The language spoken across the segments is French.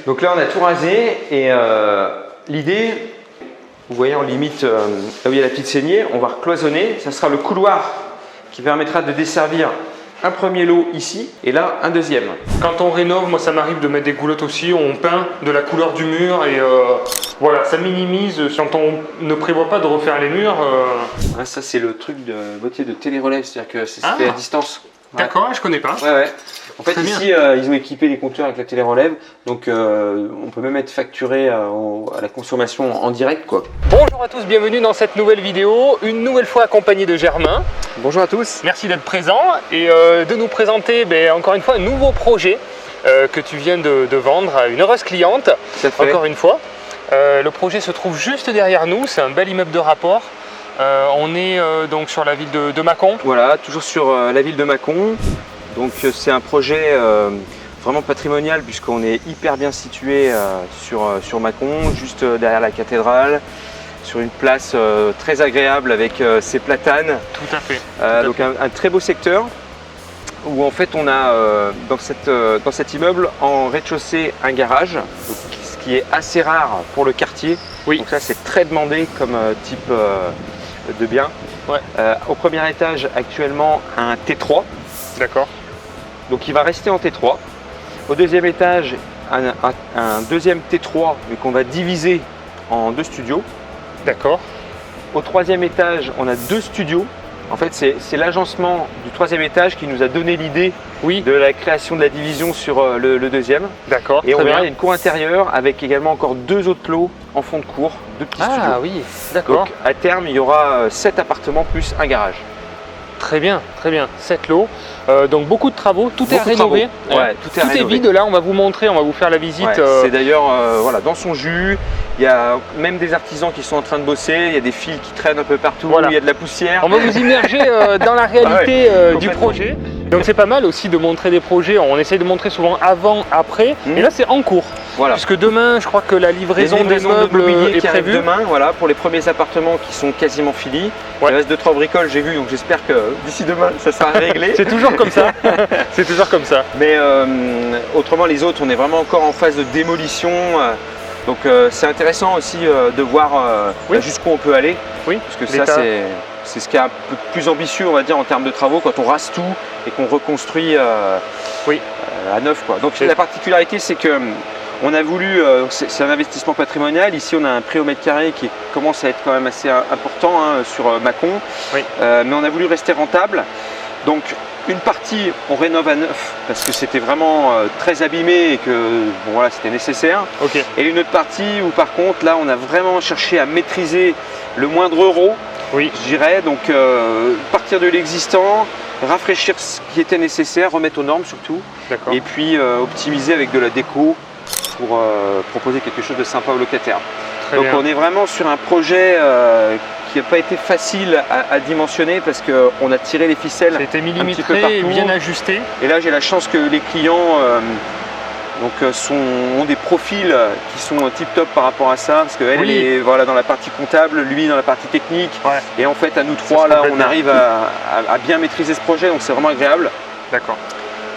Donc là on a tout rasé et l'idée, vous voyez en limite là où il y a la petite saignée, on va recloisonner, ça sera le couloir qui permettra de desservir un premier lot ici et là un deuxième. Quand on rénove, moi ça m'arrive de mettre des goulottes aussi, on peint de la couleur du mur et voilà, ça minimise quand on ne prévoit pas de refaire les murs. Ah, ça c'est le truc de boîtier de télérelève, c'est-à-dire que c'est fait à distance. Ouais. D'accord, je connais pas. Ouais. En fait Très ici ils ont équipé les compteurs avec la télérelève, donc on peut même être facturé à la consommation en direct quoi. Bonjour à tous, bienvenue dans cette nouvelle vidéo, une nouvelle fois accompagné de Germain. Bonjour à tous. Merci d'être présent et de nous présenter encore une fois un nouveau projet que tu viens de vendre à une heureuse cliente. Encore une fois. Le projet se trouve juste derrière nous, c'est un bel immeuble de rapport. On est donc sur la ville de Mâcon. Voilà, toujours sur la ville de Mâcon. Donc c'est un projet vraiment patrimonial puisqu'on est hyper bien situé sur Mâcon, juste derrière la cathédrale, sur une place très agréable avec ses platanes. Tout à fait. Donc un très beau secteur où en fait on a dans cet immeuble en rez-de-chaussée un garage, donc, ce qui est assez rare pour le quartier. Oui. Donc ça c'est très demandé comme type de bien. Ouais. Au premier étage actuellement un T3. D'accord. Donc il va rester en T3. Au deuxième étage, un deuxième T3, mais qu'on va diviser en 2 studios. D'accord. Au troisième étage, on a 2 studios. En fait, c'est l'agencement du troisième étage qui nous a donné l'idée de la création de la division sur le deuxième. D'accord. Et on verra, il y a une cour intérieure avec également encore 2 autres lots en fond de cour, 2 petits studios. Ah oui, d'accord. Donc à terme, il y aura 7 appartements plus un garage. Très bien, 7 lots. Donc beaucoup de travaux, tout est à rénover. Ouais, tout est vide là, on va vous montrer, on va vous faire la visite. Ouais, c'est d'ailleurs voilà, dans son jus. Il y a même des artisans qui sont en train de bosser, il y a des fils qui traînent un peu partout, il y a de la poussière. On va vous immerger dans la réalité du projet. Donc c'est pas mal aussi de montrer des projets, on essaie de montrer souvent avant, après, et là c'est en cours. Voilà. Puisque demain, je crois que la livraison des meubles est prévue. Demain, voilà, pour les premiers appartements qui sont quasiment finis. Il reste 2-3 bricoles, j'ai vu, donc j'espère que d'ici demain, ça sera réglé. C'est toujours comme ça. C'est toujours comme ça. Mais autrement, les autres, on est vraiment encore en phase de démolition. Donc c'est intéressant aussi de voir jusqu'où on peut aller. Oui. Parce que ça, c'est ce qui est un peu plus ambitieux, on va dire, en termes de travaux, quand on rase tout et qu'on reconstruit à neuf, quoi. Donc la particularité, c'est que on a voulu, c'est un investissement patrimonial. Ici, on a un prix au mètre carré qui commence à être quand même assez important sur Mâcon. Oui. Mais on a voulu rester rentable. Donc une partie, on rénove à neuf parce que c'était vraiment très abîmé et que bon, voilà, c'était nécessaire. Okay. Et une autre partie où par contre, là, on a vraiment cherché à maîtriser le moindre euro, je dirais. Donc partir de l'existant, rafraîchir ce qui était nécessaire, remettre aux normes surtout. Et puis optimiser avec de la déco pour proposer quelque chose de sympa aux locataires. Donc on est vraiment sur un projet qui n'a pas été facile à dimensionner parce qu'on a tiré les ficelles un petit peu partout. Et bien ajusté. Et là j'ai la chance que les clients ont des profils qui sont tip top par rapport à ça, parce qu'elle est dans la partie comptable, lui dans la partie technique. Et en fait à nous trois là on arrive à bien maîtriser ce projet, donc c'est vraiment agréable. D'accord.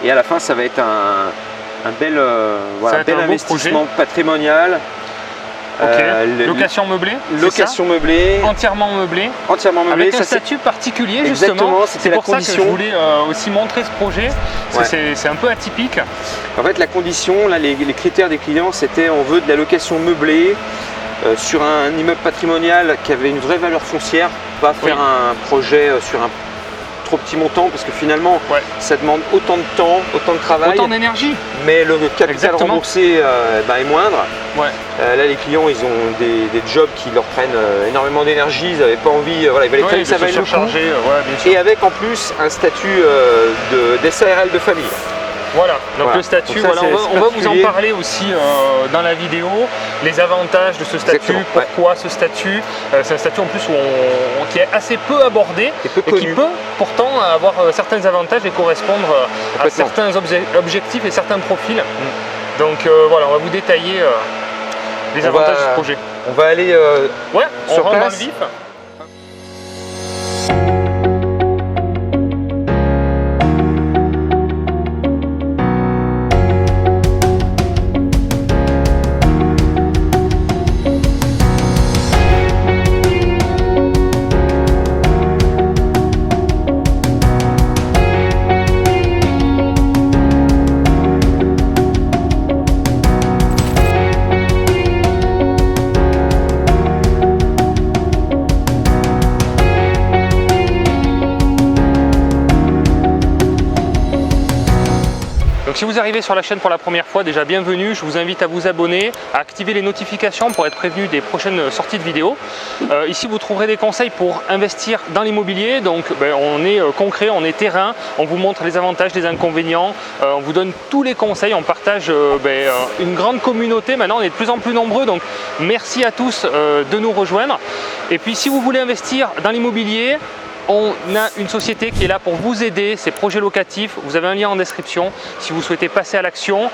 Et à la fin ça va être un bel investissement patrimonial. Location meublée. Location meublée. Entièrement meublée. Entièrement meublée. Avec un statut particulier justement. C'est pour ça que je voulais aussi montrer ce projet. C'est un peu atypique. En fait la condition, là, les critères des clients c'était on veut de la location meublée sur un immeuble patrimonial qui avait une vraie valeur foncière, pas faire un projet sur un trop petit montant parce que finalement ça demande autant de temps, autant de travail, autant d'énergie, mais le capital remboursé est moindre. Là les clients ils ont des jobs qui leur prennent énormément d'énergie, ils n'avaient pas envie, il fallait que ça vaille le coup, et avec en plus un statut de SARL de famille. Voilà, donc le statut, donc ça, on va vous en parler aussi dans la vidéo, les avantages de ce statut, pourquoi ce statut. C'est un statut en plus qui est assez peu abordé et qui peut pourtant avoir certains avantages et correspondre à certains objectifs et certains profils. Donc voilà, on va vous détailler les avantages du projet. On va aller on rentre dans le vif. si vous arrivez sur la chaîne pour la première fois, déjà bienvenue, je vous invite à vous abonner, à activer les notifications pour être prévenu des prochaines sorties de vidéos. Ici vous trouverez des conseils pour investir dans l'immobilier, donc on est concret, on est terrain, on vous montre les avantages, les inconvénients, on vous donne tous les conseils, on partage une grande communauté, maintenant on est de plus en plus nombreux, donc merci à tous de nous rejoindre. Et puis si vous voulez investir dans l'immobilier, on a une société qui est là pour vous aider, c'est Projet Locatif, vous avez un lien en description si vous souhaitez passer à l'action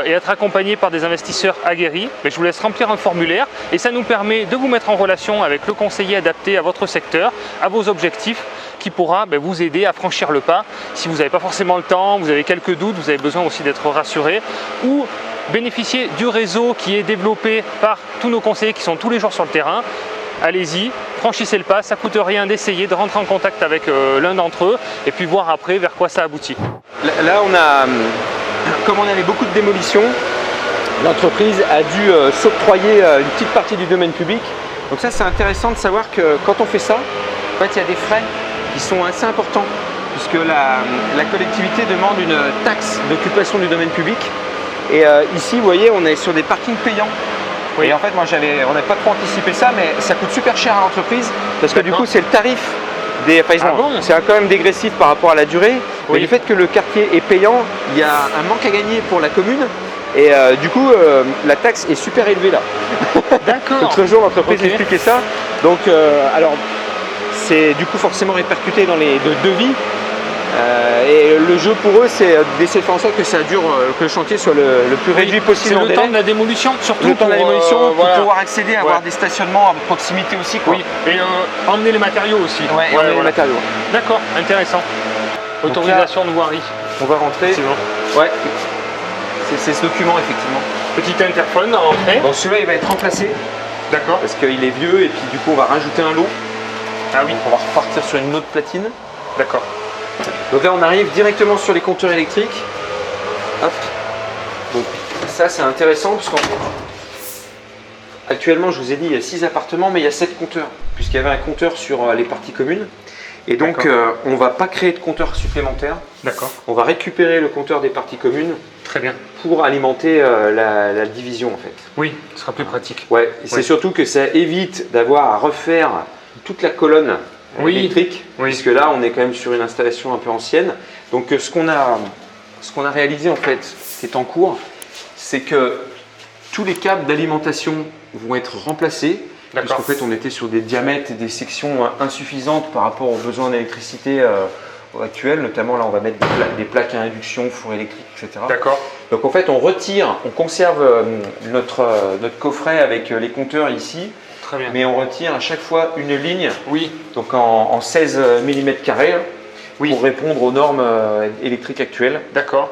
et être accompagné par des investisseurs aguerris. Mais je vous laisse remplir un formulaire et ça nous permet de vous mettre en relation avec le conseiller adapté à votre secteur, à vos objectifs, qui pourra vous aider à franchir le pas. Si vous n'avez pas forcément le temps, vous avez quelques doutes, vous avez besoin aussi d'être rassuré ou bénéficier du réseau qui est développé par tous nos conseillers qui sont tous les jours sur le terrain. Allez-y, franchissez le pas, ça ne coûte rien d'essayer de rentrer en contact avec l'un d'entre eux et puis voir après vers quoi ça aboutit. Là, comme on avait beaucoup de démolitions, l'entreprise a dû s'octroyer une petite partie du domaine public. Donc ça, c'est intéressant de savoir que quand on fait ça, en fait, il y a des frais qui sont assez importants puisque la collectivité demande une taxe d'occupation du domaine public. Et ici, vous voyez, on est sur des parkings payants. Oui. Et en fait, on n'a pas trop anticipé ça, mais ça coûte super cher à l'entreprise parce que du coup, c'est le tarif des. C'est quand même dégressif par rapport à la durée. Oui. Mais du fait que le quartier est payant, il y a un manque à gagner pour la commune. Et du coup, la taxe est super élevée là. D'accord. L'autre jour, l'entreprise expliquait ça. Donc, alors, c'est du coup forcément répercuté dans les devis. Et le jeu pour eux, c'est d'essayer de faire en sorte que ça dure, que le chantier soit le plus réduit possible. C'est le temps de la démolition, surtout. Le temps de la démolition pour pouvoir accéder à avoir des stationnements à proximité aussi. Quoi. Oui, et emmener les matériaux aussi. Ouais, emmener les matériaux. D'accord, intéressant. Autorisation de voirie. On va rentrer. C'est bon. Ouais. C'est ce document, effectivement. Petit interphone à l'entrée. Bon, celui-là, il va être remplacé. D'accord. Parce qu'il est vieux et puis du coup, on va rajouter un lot. Ah oui. Donc, on va repartir sur une autre platine. D'accord. Donc là on arrive directement sur les compteurs électriques. Hop. Donc ça c'est intéressant puisqu'en fait, actuellement je vous ai dit il y a 6 appartements mais il y a 7 compteurs puisqu'il y avait un compteur sur les parties communes. Et donc on ne va pas créer de compteur supplémentaire. D'accord. On va récupérer le compteur des parties communes. Très bien. Pour alimenter la division en fait. Oui, ce sera plus pratique. Ouais, c'est surtout que ça évite d'avoir à refaire toute la colonne électrique, puisque là on est quand même sur une installation un peu ancienne. Donc ce qu'on a réalisé en fait, qui est en cours, c'est que tous les câbles d'alimentation vont être remplacés, puisqu'en fait on était sur des diamètres et des sections insuffisantes par rapport aux besoins d'électricité actuels, notamment là on va mettre des plaques à induction, four électrique, etc. D'accord. Donc en fait on conserve notre coffret avec les compteurs ici. Très bien. Mais on retire à chaque fois une ligne, donc en 16 mm carrés, pour répondre aux normes électriques actuelles. D'accord.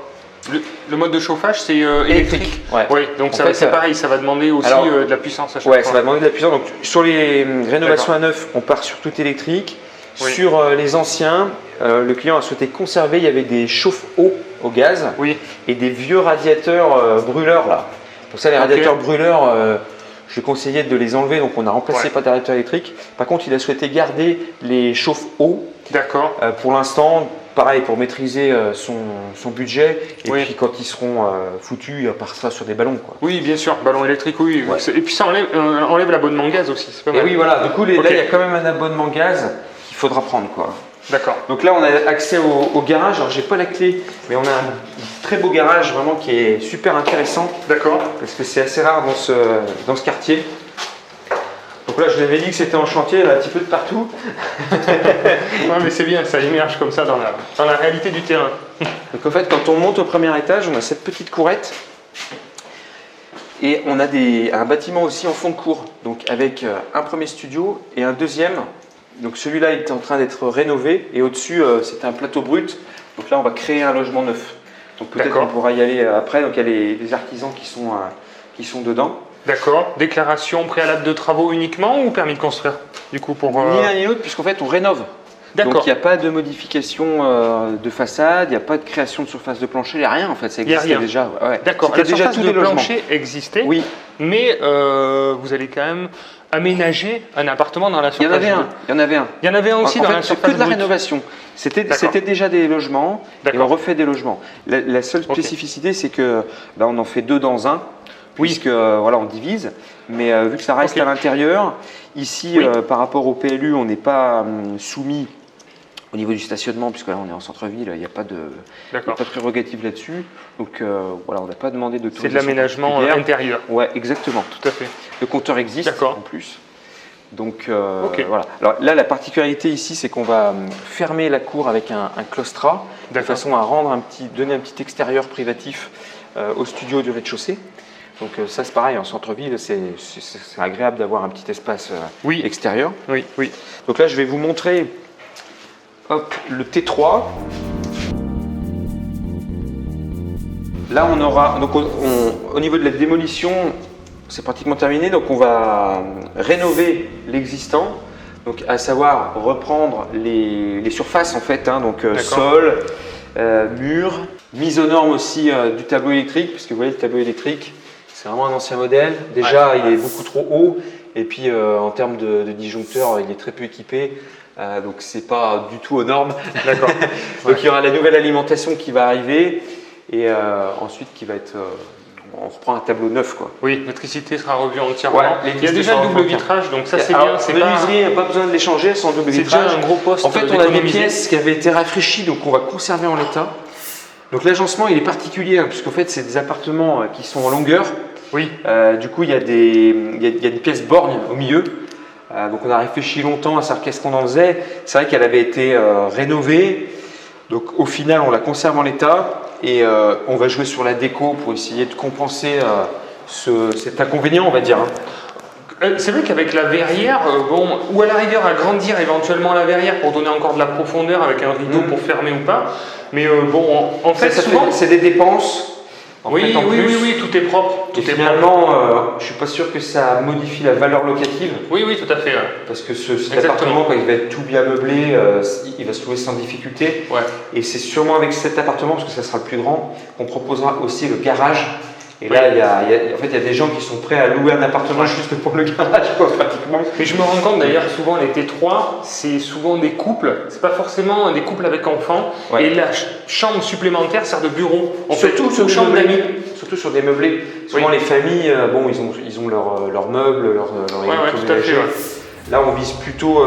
Le mode de chauffage, c'est électrique. Ouais. Oui, donc c'est pareil, ça va demander aussi de la puissance à chaque fois. Ça va demander de la puissance. Donc, sur les rénovations à neuf, on part sur tout électrique. Oui. Sur les anciens, le client a souhaité conserver, il y avait des chauffe-eau au gaz et des vieux radiateurs brûleurs là. Donc ça, les radiateurs brûleurs, je lui conseillais de les enlever, donc on a remplacé par des radiateurs électriques. Par contre, il a souhaité garder les chauffe-eau. D'accord. Pour l'instant, pareil, pour maîtriser son budget. Et puis quand ils seront foutus, il partira sur des ballons. Quoi. Oui, bien sûr, ballon électrique, oui. Ouais. Et puis ça enlève l'abonnement gaz aussi, c'est pas mal. Et oui, voilà. Du coup, là, il y a quand même un abonnement gaz qu'il faudra prendre. Quoi. D'accord. Donc là, on a accès au garage. Alors, j'ai pas la clé, mais on a un très beau garage vraiment qui est super intéressant. D'accord. Parce que c'est assez rare dans ce quartier. Donc là, je vous avais dit que c'était en chantier, il y en a un petit peu de partout. Ouais, mais c'est bien, ça émerge comme ça dans la réalité du terrain. Donc en fait, quand on monte au premier étage, on a cette petite courette. Et on a un bâtiment aussi en fond de cour, donc avec un premier studio et un deuxième. Donc celui-là est en train d'être rénové et au-dessus c'est un plateau brut. Donc là on va créer un logement neuf. Donc peut-être qu'on pourra y aller après. Donc il y a les artisans qui sont dedans. D'accord. Déclaration préalable de travaux uniquement ou permis de construire du coup pour Ni l'un ni l'autre puisqu'en fait on rénove. Donc il n'y a pas de modification de façade, il n'y a pas de création de surface de plancher, il n'y a rien en fait, ça existait déjà. Ouais. D'accord, la surface de plancher existait, oui. Mais vous allez quand même aménager un appartement dans la surface. Il y en avait un. Il y en avait un aussi dans la surface. C'est que de la rénovation. C'était déjà des logements et on refait des logements. La seule spécificité, c'est que on en fait 2 dans un. Puisque voilà, on divise, mais vu que ça reste à l'intérieur, ici par rapport au PLU, on n'est pas soumis au niveau du stationnement, puisque là on est en centre-ville, il n'y a pas de prérogative là-dessus. Donc voilà, on n'a pas demandé de. C'est de l'aménagement intérieur. Ouais, exactement. Tout à fait. Le compteur existe en plus. Donc voilà. Alors là, la particularité ici, c'est qu'on va fermer la cour avec un claustrat, de façon à rendre donner un petit extérieur privatif au studio du rez-de-chaussée. Donc ça c'est pareil, en centre-ville, c'est agréable d'avoir un petit espace extérieur. Oui. Donc là je vais vous montrer le T3. Là on aura, donc au niveau de la démolition, c'est pratiquement terminé, donc on va rénover l'existant, donc à savoir reprendre les surfaces en fait, donc sol, mur, mise aux normes aussi du tableau électrique, puisque vous voyez le tableau électrique, c'est vraiment un ancien modèle. Déjà, il est beaucoup trop haut. Et puis, en termes de disjoncteur, il est très peu équipé. Donc, c'est pas du tout aux normes. D'accord. Donc, il y aura la nouvelle alimentation qui va arriver. Et ensuite, qui va être. On reprend un tableau neuf, quoi. Oui, l'électricité sera revue entièrement. Il y a déjà le double vitrage, donc ça, c'est bien. Les menuiseries, pas besoin de les changer, elles sont en double vitrage. C'est déjà un gros poste. En fait, on a des pièces qui avaient été rafraîchies, donc on va conserver en l'état. Donc, l'agencement, il est particulier, puisqu'en fait, c'est des appartements qui sont en longueur. Oui. Du coup, il y a une pièce borgne au milieu. Donc, on a réfléchi longtemps à savoir qu'est-ce qu'on en faisait. C'est vrai qu'elle avait été rénovée. Donc, au final, on la conserve en l'état et on va jouer sur la déco pour essayer de compenser cet inconvénient, on va dire. C'est vrai qu'avec la verrière, ou à la rigueur agrandir éventuellement la verrière pour donner encore de la profondeur avec un rideau pour fermer ou pas. Mais en fait, souvent, c'est des dépenses. Oui, tout est propre. Et finalement, je ne suis pas sûr que ça modifie la valeur locative. Oui, tout à fait. Ouais. Parce que cet appartement, quand il va être tout bien meublé, il va se louer sans difficulté. Ouais. Et c'est sûrement avec cet appartement, parce que ça sera le plus grand, qu'on proposera aussi le garage. Et là, il y a des gens qui sont prêts à louer un appartement juste pour le garage, pratiquement. Mais je me rends compte d'ailleurs, souvent les T3, c'est souvent des couples, c'est pas forcément des couples avec enfants. Et la chambre supplémentaire sert de bureau. Surtout sur chambre d'amis. Surtout sur des meublés. Souvent les familles, ils ont leurs meubles, leur électroménager. Là, on vise plutôt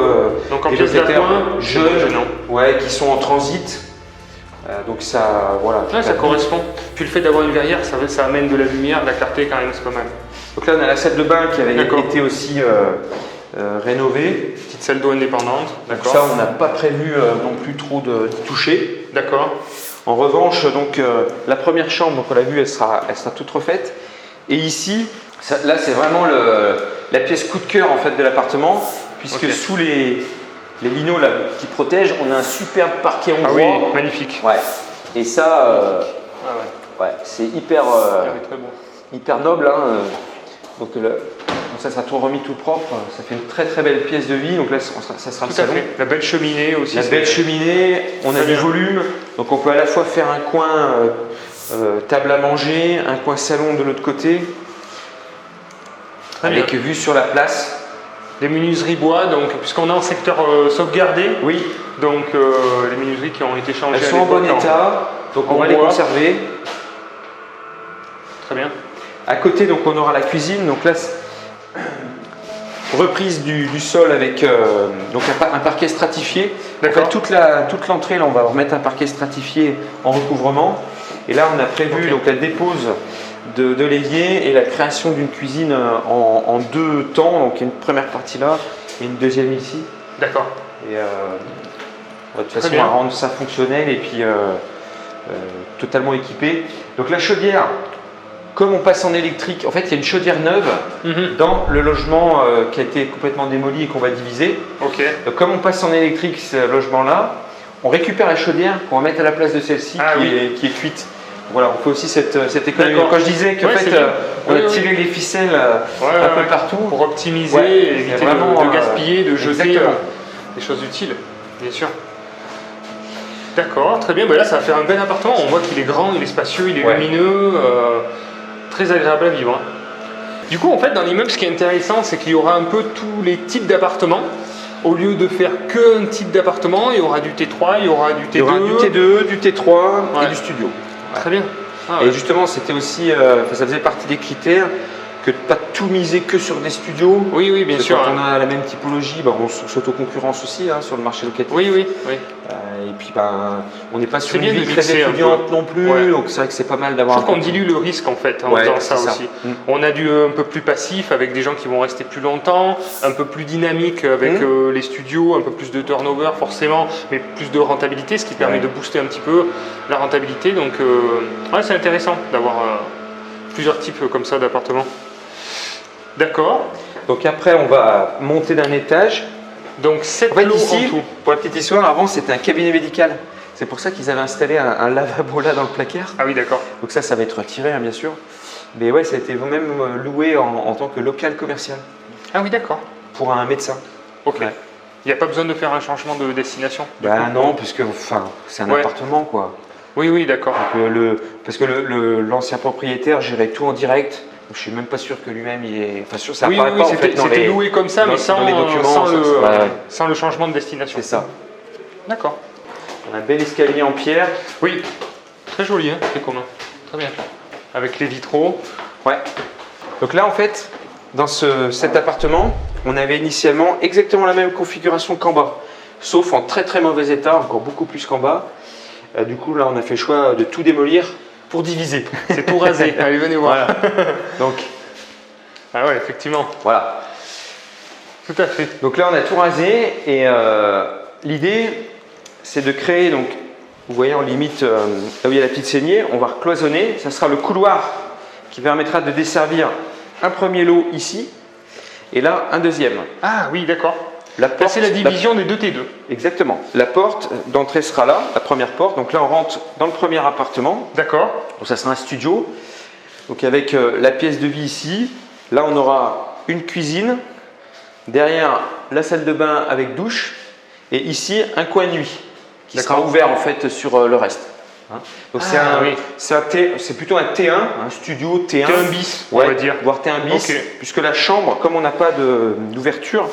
des locataires jeunes, qui sont en transit. Donc ça, voilà. Ça correspond. Puis le fait d'avoir une verrière, ça amène de la lumière, de la clarté quand même, c'est pas mal. Donc là, on a la salle de bain qui avait été aussi rénovée. Petite salle d'eau indépendante. D'accord. Ça, on n'a pas prévu non plus trop d'y toucher. D'accord. En revanche, donc la première chambre, donc on l'a vu, elle sera toute refaite. Et ici, là, c'est vraiment la pièce coup de cœur en fait de l'appartement, puisque sous les linos là, qui protègent, on a un superbe parquet hongrois. Ah oui, magnifique. Ouais. Et ça, c'est hyper noble. Donc ça sera tout remis tout propre. Ça fait une très très belle pièce de vie. Donc là, ça sera le salon. La belle cheminée aussi. La belle cheminée. On a du volume. Donc on peut à la fois faire un coin table à manger, un coin salon de l'autre côté, avec vue sur la place. Les menuiseries bois, donc puisqu'on est en secteur sauvegardé. Oui. Donc les menuiseries qui ont été changées. Elles sont en bon état, donc on va les conserver. Très bien. À côté, donc on aura la cuisine. Donc là, reprise du sol avec donc un parquet stratifié. En fait, toute l'entrée, là, on va remettre un parquet stratifié en recouvrement. Et là, on a prévu donc la dépose de l'évier et la création d'une cuisine en 2 temps. Donc il y a une première partie là et une deuxième ici. D'accord. Et de toute façon, on va rendre ça fonctionnel et puis totalement équipé. Donc la chaudière, comme on passe en électrique, en fait il y a une chaudière neuve dans le logement qui a été complètement démoli et qu'on va diviser. Donc comme on passe en électrique ce logement-là, on récupère la chaudière qu'on va mettre à la place de celle-ci qui est cuite. Voilà, on fait aussi cette économie. Quand je disais qu'en fait, on a tiré les ficelles un peu partout pour optimiser, éviter de gaspiller, de jeter des choses utiles. Bien sûr. D'accord, très bien. Là, ça va faire un bel appartement. On voit qu'il est grand, il est spacieux, il est lumineux, très agréable à vivre. Du coup, en fait, dans l'immeuble, ce qui est intéressant, c'est qu'il y aura un peu tous les types d'appartements. Au lieu de faire qu'un type d'appartement, il y aura du T3, il y aura du T2. Il y aura du T2, du T3 et du studio. Très bien. Et justement, c'était aussi, ça faisait partie des critères, que de ne pas tout miser que sur des studios. Oui, bien sûr. Quand on a la même typologie, on s'autoconcurrence aussi sur le marché locatif. Oui. Et puis on n'est pas sur une bien vie de très mixer étudiante non plus, donc c'est vrai que c'est pas mal d'avoir. Je trouve qu'on dilue le risque en fait en faisant ça aussi. Mm. On a du un peu plus passif avec des gens qui vont rester plus longtemps, un peu plus dynamique avec les studios, un peu plus de turnover forcément, mais plus de rentabilité, ce qui permet de booster un petit peu la rentabilité. Donc c'est intéressant d'avoir plusieurs types comme ça d'appartements. D'accord. Donc après on va monter d'un étage. Donc 7 lots ici, en tout. Pour la petite histoire, avant c'était un cabinet médical. C'est pour ça qu'ils avaient installé un lavabo là dans le placard. Ah oui, d'accord. Donc ça va être retiré bien sûr. Mais ouais, ça a été même loué en tant que local commercial. Ah oui, d'accord. Pour un médecin. Ok. Il n'y a pas besoin de faire un changement de destination? Non, puisque c'est un appartement quoi. Oui, d'accord. Parce que l'ancien propriétaire gérait tout en direct. Je ne suis même pas sûr que lui-même il est. Enfin, sûr, ça apparaît pas en fait dans c'était loué comme ça, mais sans les documents, sans le changement de destination. C'est ça. D'accord. On a un bel escalier en pierre. Oui, très joli, c'est commun. Très bien. Avec les vitraux. Ouais. Donc là, en fait, dans cet appartement, on avait initialement exactement la même configuration qu'en bas, sauf en très très mauvais état, encore beaucoup plus qu'en bas. Du coup, là, on a fait le choix de tout démolir pour diviser. C'est tout rasé. Allez, venez voir. Voilà. Donc, ah ouais, effectivement. Voilà. Tout à fait. Donc là, on a tout rasé et l'idée, c'est de créer, donc, vous voyez en limite là où il y a la petite saignée, on va recloisonner. Ça sera le couloir qui permettra de desservir un premier lot ici et là un deuxième. Ah oui, d'accord. Là, c'est la division des 2 T2. Exactement. La porte d'entrée sera là, la première porte. Donc là, on rentre dans le premier appartement. D'accord. Donc ça sera un studio. Donc avec la pièce de vie ici. Là, on aura une cuisine. Derrière, la salle de bain avec douche. Et ici, un coin nuit qui sera ouvert en fait sur le reste. Donc c'est plutôt un T1, un studio T1. T1 bis, on va dire. Voire T1 bis. Okay. Puisque la chambre, comme on n'a pas d'ouverture,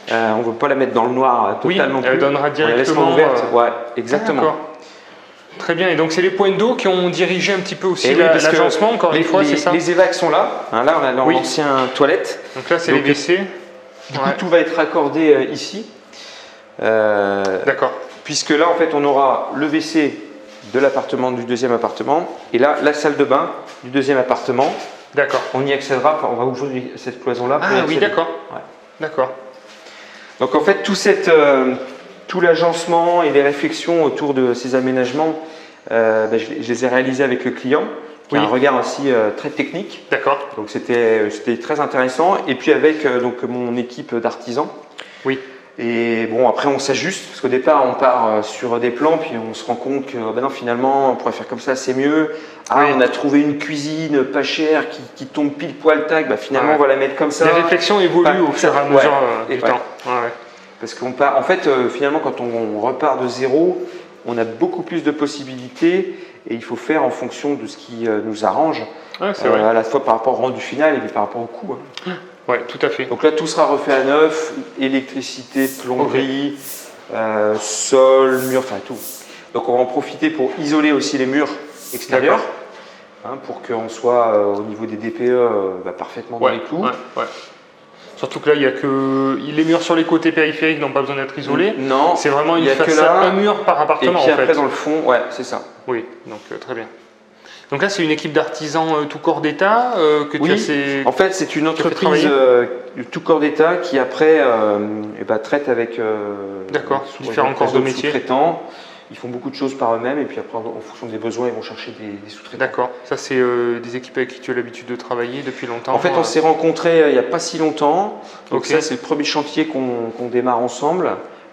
on ne veut pas la mettre dans le noir totalement. Elle donnera directement. Ouverte. Ouais, exactement. Très bien. Et donc c'est les points d'eau qui ont dirigé un petit peu aussi l'agencement. Encore une fois, c'est ça. Les évacs sont là. Là, on a l'ancien toilette. Donc là, c'est les WC. Du coup, tout va être raccordé ici. D'accord. Puisque là, en fait, on aura le WC de l'appartement du deuxième appartement et là, la salle de bain du deuxième appartement. D'accord. On y accédera. On va ouvrir cette cloison-là. Ah oui, d'accord. Ouais. D'accord. Donc en fait, tout l'agencement et les réflexions autour de ces aménagements, je les ai réalisés avec le client, qui a un regard aussi très technique. D'accord. Donc c'était très intéressant. Et puis avec donc mon équipe d'artisans. Oui. Et bon, après on s'ajuste, parce qu'au départ on part sur des plans, puis on se rend compte que non, finalement on pourrait faire comme ça, c'est mieux. On a trouvé une cuisine pas chère qui tombe pile poil tac, finalement on va la mettre comme ça. Les réflexions évoluent au fur et à mesure du temps. Parce qu'on part, en fait, finalement quand on repart de zéro, on a beaucoup plus de possibilités et il faut faire en fonction de ce qui nous arrange, à la fois par rapport au rendu final et puis par rapport au coût. Oui, tout à fait. Donc là, tout sera refait à neuf, électricité, plomberie, sol, mur, enfin tout. Donc on va en profiter pour isoler aussi les murs extérieurs, pour qu'on soit au niveau des DPE parfaitement dans les clous. Surtout que là, il n'y a que les murs sur les côtés périphériques n'ont pas besoin d'être isolés. Non, c'est vraiment une façade, un mur par appartement. Et puis après, dans le fond, c'est ça. Oui, donc très bien. Donc là, c'est une équipe d'artisans tout corps d'État que tu as. En fait, c'est une entreprise tout corps d'État qui après traite avec différents corps de métier. Sous-traitants. Ils font beaucoup de choses par eux-mêmes et puis après, en fonction des besoins, ils vont chercher des sous-traitants. D'accord. Ça, c'est des équipes avec qui tu as l'habitude de travailler depuis longtemps? En fait, on s'est rencontrés il n'y a pas si longtemps. Donc ça, c'est le premier chantier qu'on démarre ensemble.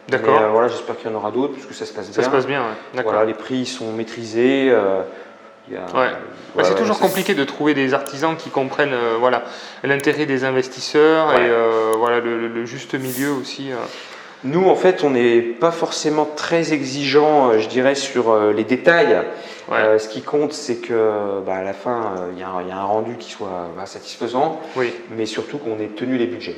D'accord. Voilà, j'espère qu'il y en aura d'autres puisque ça se passe bien. Ça se passe bien, D'accord. Voilà, les prix sont maîtrisés. C'est toujours compliqué de trouver des artisans qui comprennent l'intérêt des investisseurs et le juste milieu aussi Nous, en fait, on n'est pas forcément très exigeant, je dirais, sur les détails. Ouais. Ce qui compte, c'est que à la fin, il y a un rendu qui soit satisfaisant, mais surtout qu'on ait tenu les budgets.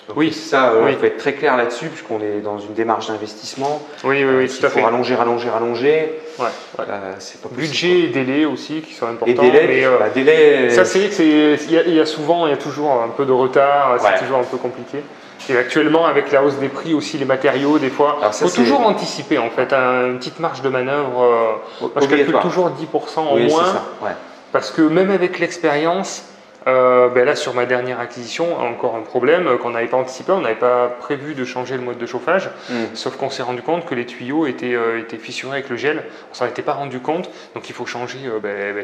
Donc, ça, il faut être très clair là-dessus, puisqu'on est dans une démarche d'investissement. Oui, tout à fait. Il faut rallonger. Ouais. C'est pas possible, budget et délai aussi qui sont importants. Et délai, ça, c'est il y a toujours un peu de retard, c'est toujours un peu compliqué. Et actuellement, avec la hausse des prix aussi, les matériaux, des fois, il faut toujours anticiper en fait, une petite marge de manœuvre. Moi, je calcule toujours 10% au moins, parce que même avec l'expérience, là sur ma dernière acquisition, encore un problème qu'on n'avait pas anticipé, on n'avait pas prévu de changer le mode de chauffage, sauf qu'on s'est rendu compte que les tuyaux étaient fissurés avec le gel, on s'en était pas rendu compte, donc il faut changer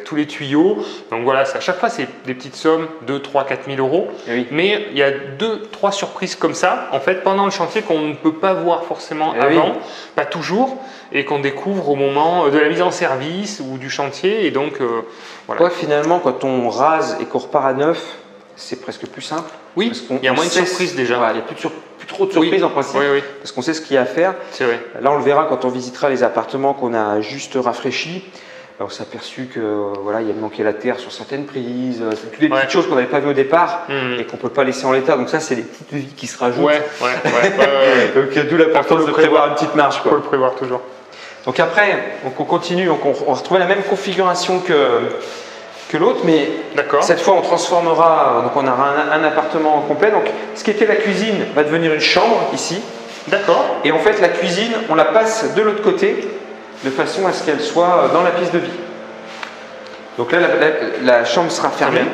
tous les tuyaux. Donc voilà, à chaque fois c'est des petites sommes, 2, 3, 4 000 euros, mais il y a 2, 3 surprises comme ça, en fait, pendant le chantier qu'on ne peut pas voir forcément avant, pas toujours, et qu'on découvre au moment de la mise en service ou du chantier, et donc voilà. Finalement, quand on rase et qu'on repart à neuf, c'est presque plus simple. Oui, il y a moins de surprises déjà. Il n'y a plus trop de surprises en principe, parce qu'on sait ce qu'il y a à faire. C'est vrai. Là, on le verra quand on visitera les appartements qu'on a juste rafraîchis. On s'est aperçu que il manquait la terre sur certaines prises, c'est toutes les petites choses qu'on n'avait pas vues au départ et qu'on ne peut pas laisser en l'état. Donc ça, c'est les petites vies qui se rajoutent. Donc d'où l'importance de prévoir une petite marge. Il faut le prévoir toujours. Donc après, on continue, on va retrouver la même configuration que l'autre, mais cette fois on transformera, donc on aura un appartement complet. Donc ce qui était la cuisine va devenir une chambre ici. D'accord. Et en fait la cuisine, on la passe de l'autre côté, de façon à ce qu'elle soit dans la pièce de vie. Donc là la chambre sera fermée.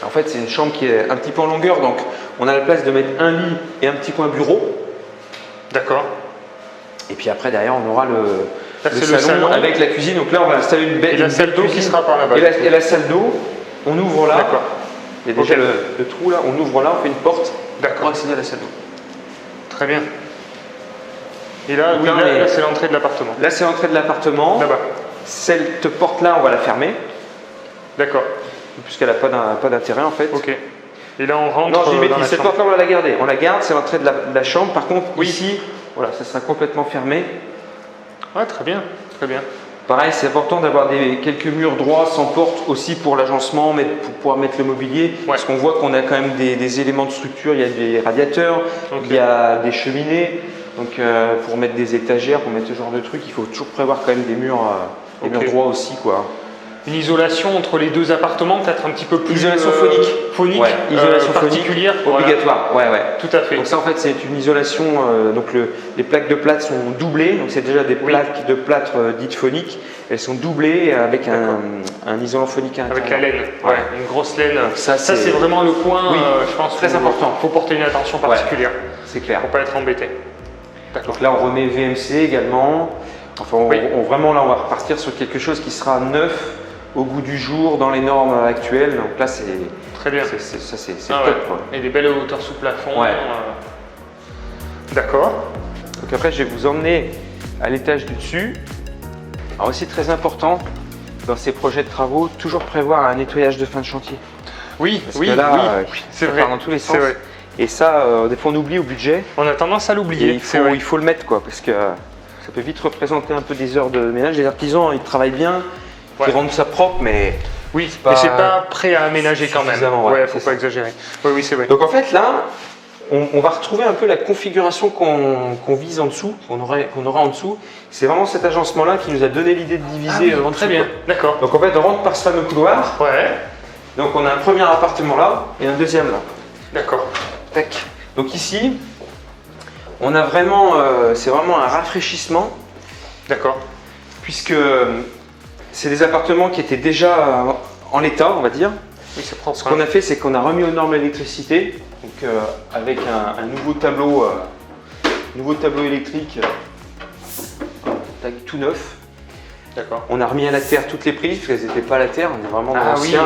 En fait c'est une chambre qui est un petit peu en longueur, donc on a la place de mettre un lit et un petit coin bureau. D'accord. Et puis après derrière on aura le salon avec la cuisine. Donc là on va installer une belle salle d'eau qui sera par là-bas. Et la salle d'eau, on ouvre là. D'accord. Il y a déjà le trou là, on ouvre là, on fait une porte pour accéder à la salle d'eau. Très bien. Et là, là c'est l'entrée de l'appartement. Là c'est l'entrée de l'appartement. Là-bas. Cette porte là on va la fermer. D'accord. Puisqu'elle n'a pas d'intérêt en fait. Ok. Et là on rentre. Non, je dis cette porte là on va la garder. On la garde, c'est l'entrée de la chambre. Par contre ici, ça sera complètement fermé. Ah, très bien, très bien. Pareil, c'est important d'avoir quelques murs droits sans porte aussi pour l'agencement, pour pouvoir mettre le mobilier. Parce qu'on voit qu'on a quand même des éléments de structure. Il y a des radiateurs, il y a des cheminées. Donc pour mettre des étagères, pour mettre ce genre de trucs, il faut toujours prévoir quand même des murs droits aussi, quoi. Une isolation entre les deux appartements, peut-être un petit peu plus. Isolation phonique. Isolation particulière. Obligatoire. Tout à fait. Donc ça en fait c'est une isolation. Donc les plaques de plâtre sont doublées. Donc c'est déjà des plaques de plâtre dites phoniques. Elles sont doublées avec un isolant phonique à l'intérieur. Avec la laine. Une grosse laine. Donc ça c'est vraiment le point. Je pense très important. Il faut porter une attention particulière. C'est clair. Pour pas être embêté. Donc là on remet VMC également. Enfin vraiment là on va repartir sur quelque chose qui sera neuf. Au goût du jour, dans les normes actuelles. Donc là, c'est très bien. C'est top. Quoi. Et des belles hauteurs sous plafond. D'accord. Donc après, je vais vous emmener à l'étage du dessus. Alors aussi très important dans ces projets de travaux, toujours prévoir un nettoyage de fin de chantier. Parce que là, c'est vrai. Ça part dans tous les sens. Et ça, des fois, on oublie au budget. On a tendance à l'oublier. Il faut le mettre, quoi, parce que ça peut vite représenter un peu des heures de ménage. Les artisans, ils travaillent bien. Qui rendent ça propre, mais mais c'est pas prêt à aménager quand même. Faut pas exagérer. Oui, c'est vrai. Donc en fait là, on va retrouver un peu la configuration qu'on vise en dessous, qu'on aura en dessous. C'est vraiment cet agencement-là qui nous a donné l'idée de diviser en dessous. Très bien, d'accord. Donc en fait, on rentre par ce fameux couloir. Donc on a un premier appartement là et un deuxième là. D'accord. Tac. Donc ici, on a vraiment, c'est vraiment un rafraîchissement. D'accord. Puisque c'est des appartements qui étaient déjà en l'état, on va dire. Oui, c'est propre. Ce qu'on a fait, c'est qu'on a remis aux normes l'électricité, donc avec un nouveau tableau électrique, tout neuf. D'accord. On a remis à la terre toutes les prises, parce qu'elles n'étaient pas à la terre, on est vraiment dans l'ancien.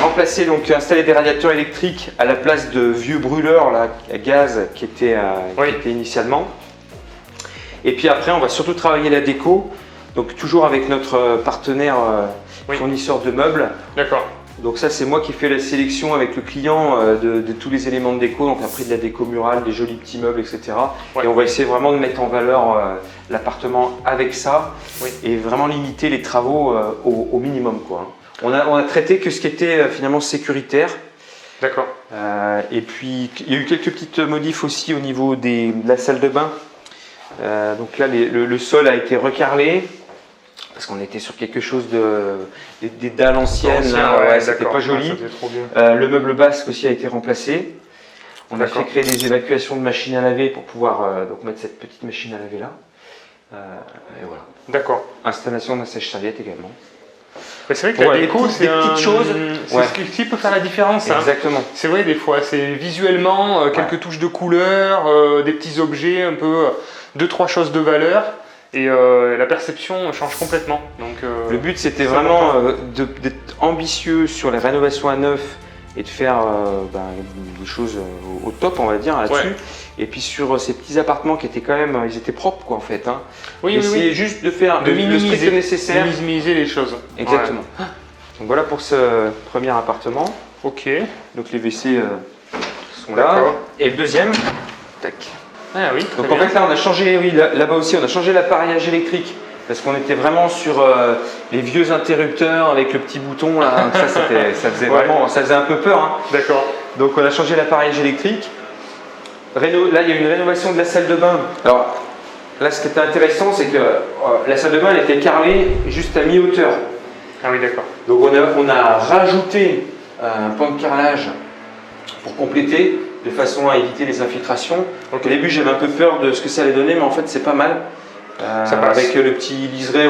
Remplacer, donc installer des radiateurs électriques à la place de vieux brûleurs là, à gaz qui étaient initialement. Et puis après, on va surtout travailler la déco. Donc toujours avec notre partenaire fournisseur de meubles. D'accord. Donc ça, c'est moi qui fais la sélection avec le client de tous les éléments de déco. Donc après de la déco murale, des jolis petits meubles, etc. Ouais. Et on va essayer vraiment de mettre en valeur l'appartement avec ça et vraiment limiter les travaux au minimum, quoi. On a traité que ce qui était finalement sécuritaire. D'accord. Et puis il y a eu quelques petites modifs aussi au niveau de la salle de bain. Donc là, le sol a été recarrelé. Parce qu'on était sur quelque chose des dalles anciennes, c'était pas joli. Le meuble basque aussi a été remplacé. On a fait créer des évacuations de machines à laver pour pouvoir donc mettre cette petite machine à laver là. Et voilà. D'accord. Installation d'un sèche-serviette également. C'est vrai que la déco, c'est petites choses. C'est ce qui peut faire la différence. Exactement. C'est vrai, des fois, c'est visuellement quelques touches de couleur, des petits objets, un peu 2-3 choses de valeur. Et la perception change complètement. Donc, le but, c'était vraiment d'être ambitieux sur les rénovations à neuf et de faire des choses au top, on va dire, là-dessus. Ouais. Et puis sur ces petits appartements qui étaient quand même, ils étaient propres, quoi, en fait. Hein. Oui, essayer juste de faire le strict nécessaire. De minimiser les choses. Exactement. Ouais. Donc voilà pour ce premier appartement. Ok. Donc les WC sont là. Et le deuxième, tac. Ah oui, donc en fait là on a changé, là-bas aussi on a changé l'appareillage électrique parce qu'on était vraiment sur les vieux interrupteurs avec le petit bouton là, ça faisait vraiment, ça faisait un peu peur. Hein. D'accord. Donc on a changé l'appareillage électrique. Là il y a une rénovation de la salle de bain. Alors là ce qui était intéressant c'est que la salle de bain elle était carrelée juste à mi-hauteur. Ah oui d'accord. Donc on a rajouté un pan de carrelage pour compléter, de façon à éviter les infiltrations. Okay. Au début, j'avais un peu peur de ce que ça allait donner, mais en fait, c'est pas mal. Ça passe. Avec le petit liseré,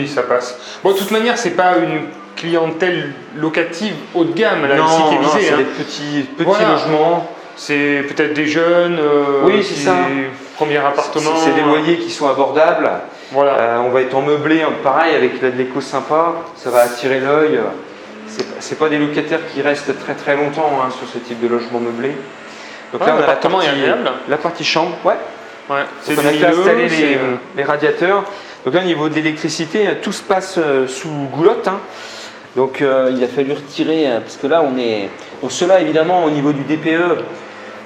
ça passe. Bon, de toute manière, c'est pas une clientèle locative haut de gamme là, ici qui est visée. C'est des petits logements. C'est peut-être des jeunes. Oui, c'est ça. Premier appartement. C'est des loyers qui sont abordables. Voilà. On va être en meublé, pareil, avec de l'éco sympa. Ça va attirer l'œil. C'est pas des locataires qui restent très très longtemps sur ce type de logement meublé. Donc là, on a la partie chambre. Ouais. C'est on a fait installer les radiateurs. Donc là, au niveau de l'électricité, tout se passe sous goulotte. Hein. Donc il a fallu retirer, parce que là, on est. Donc cela, évidemment, au niveau du DPE.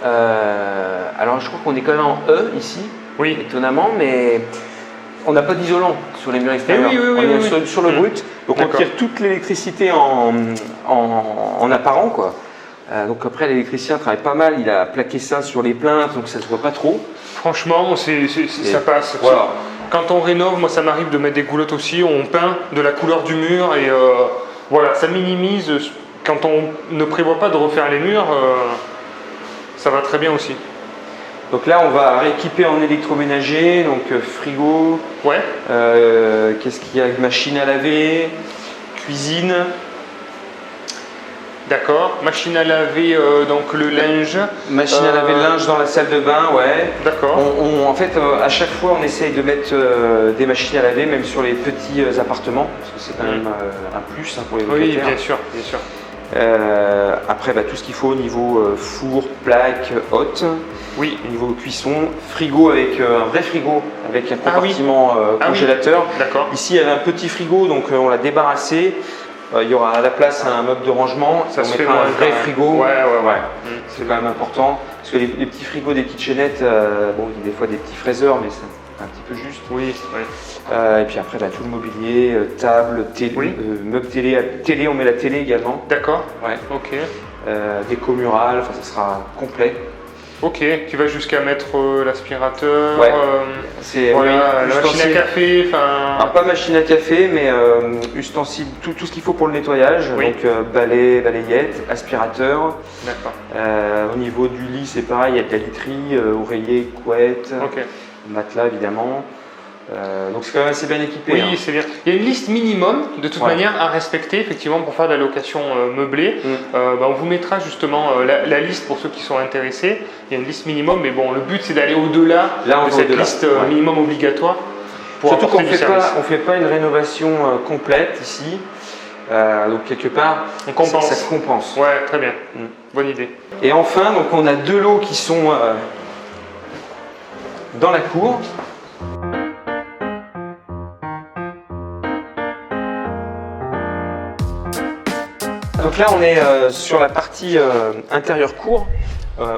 Alors je crois qu'on est quand même en E ici, étonnamment, mais. On n'a pas d'isolant sur les murs extérieurs, on est sur le brut, donc on tire toute l'électricité en apparent, quoi. Donc après l'électricien travaille pas mal, il a plaqué ça sur les plaintes, donc ça se voit pas trop. Franchement, ça passe. Voilà. Quand on rénove, moi ça m'arrive de mettre des goulottes aussi, on peint de la couleur du mur et voilà, ça minimise. Quand on ne prévoit pas de refaire les murs, ça va très bien aussi. Donc là, on va rééquiper en électroménager, donc frigo, qu'est-ce qu'il y a, machine à laver, cuisine. D'accord, machine à laver donc le linge. Machine à laver le linge dans la salle de bain, ouais. D'accord. En fait, à chaque fois, on essaye de mettre des machines à laver, même sur les petits appartements, parce que c'est quand même un plus pour les locataires. Oui, bien sûr, bien sûr. Après, tout ce qu'il faut au niveau four, plaque, hotte. Oui. Au niveau cuisson, frigo avec un vrai frigo, avec un compartiment congélateur. D'accord. Ici, il y avait un petit frigo, donc on l'a débarrassé. Il y aura à la place un meuble de rangement. Ça se fait un vrai frigo. Ouais. C'est quand même important. Parce que les petits frigos des kitchenettes, il y a des fois des petits fraiseurs, mais c'est un petit peu juste. Oui. Et puis après, tout le mobilier, table, télé, meuble télé, on met la télé également. D'accord. Ouais. Ok. Déco murale, ça sera complet. Ok, tu vas jusqu'à mettre l'aspirateur, la machine à café, enfin... pas machine à café, mais ustensiles, tout ce qu'il faut pour le nettoyage, donc balai, balayette, aspirateur. D'accord. Au niveau du lit, c'est pareil, il y a de la literie, oreiller, couette, matelas évidemment. Donc c'est quand même assez bien équipé. Oui, c'est bien. Il y a une liste minimum de toute manière à respecter effectivement pour faire de la location meublée. On vous mettra justement la liste pour ceux qui sont intéressés. Il y a une liste minimum, mais bon, le but c'est d'aller au-delà de cette liste minimum obligatoire. Pour surtout qu'on ne fait pas une rénovation complète ici. Donc quelque part, on compense. Ça se compense. Ouais, très bien. Bonne idée. Et enfin, donc on a deux lots qui sont dans la cour. donc là on est sur la partie intérieure cour,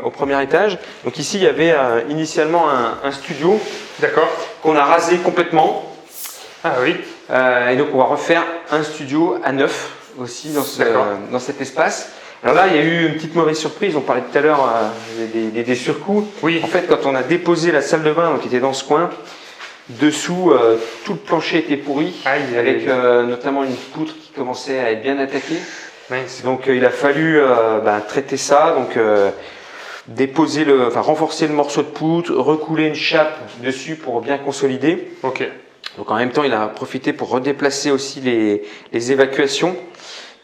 au premier étage. Donc ici il y avait initialement un studio qu'on a rasé complètement. Ah oui. Et donc on va refaire un studio à neuf aussi dans cet espace. Alors là il y a eu une petite mauvaise surprise, on parlait tout à l'heure des surcoûts. Oui. En fait quand on a déposé la salle de bain qui était dans ce coin, dessous tout le plancher était pourri, avec notamment une poutre qui commençait à être bien attaquée. Nice. Donc il a fallu traiter ça, donc renforcer le morceau de poutre, recouler une chape dessus pour bien consolider. Ok. Donc en même temps il a profité pour redéplacer aussi les évacuations,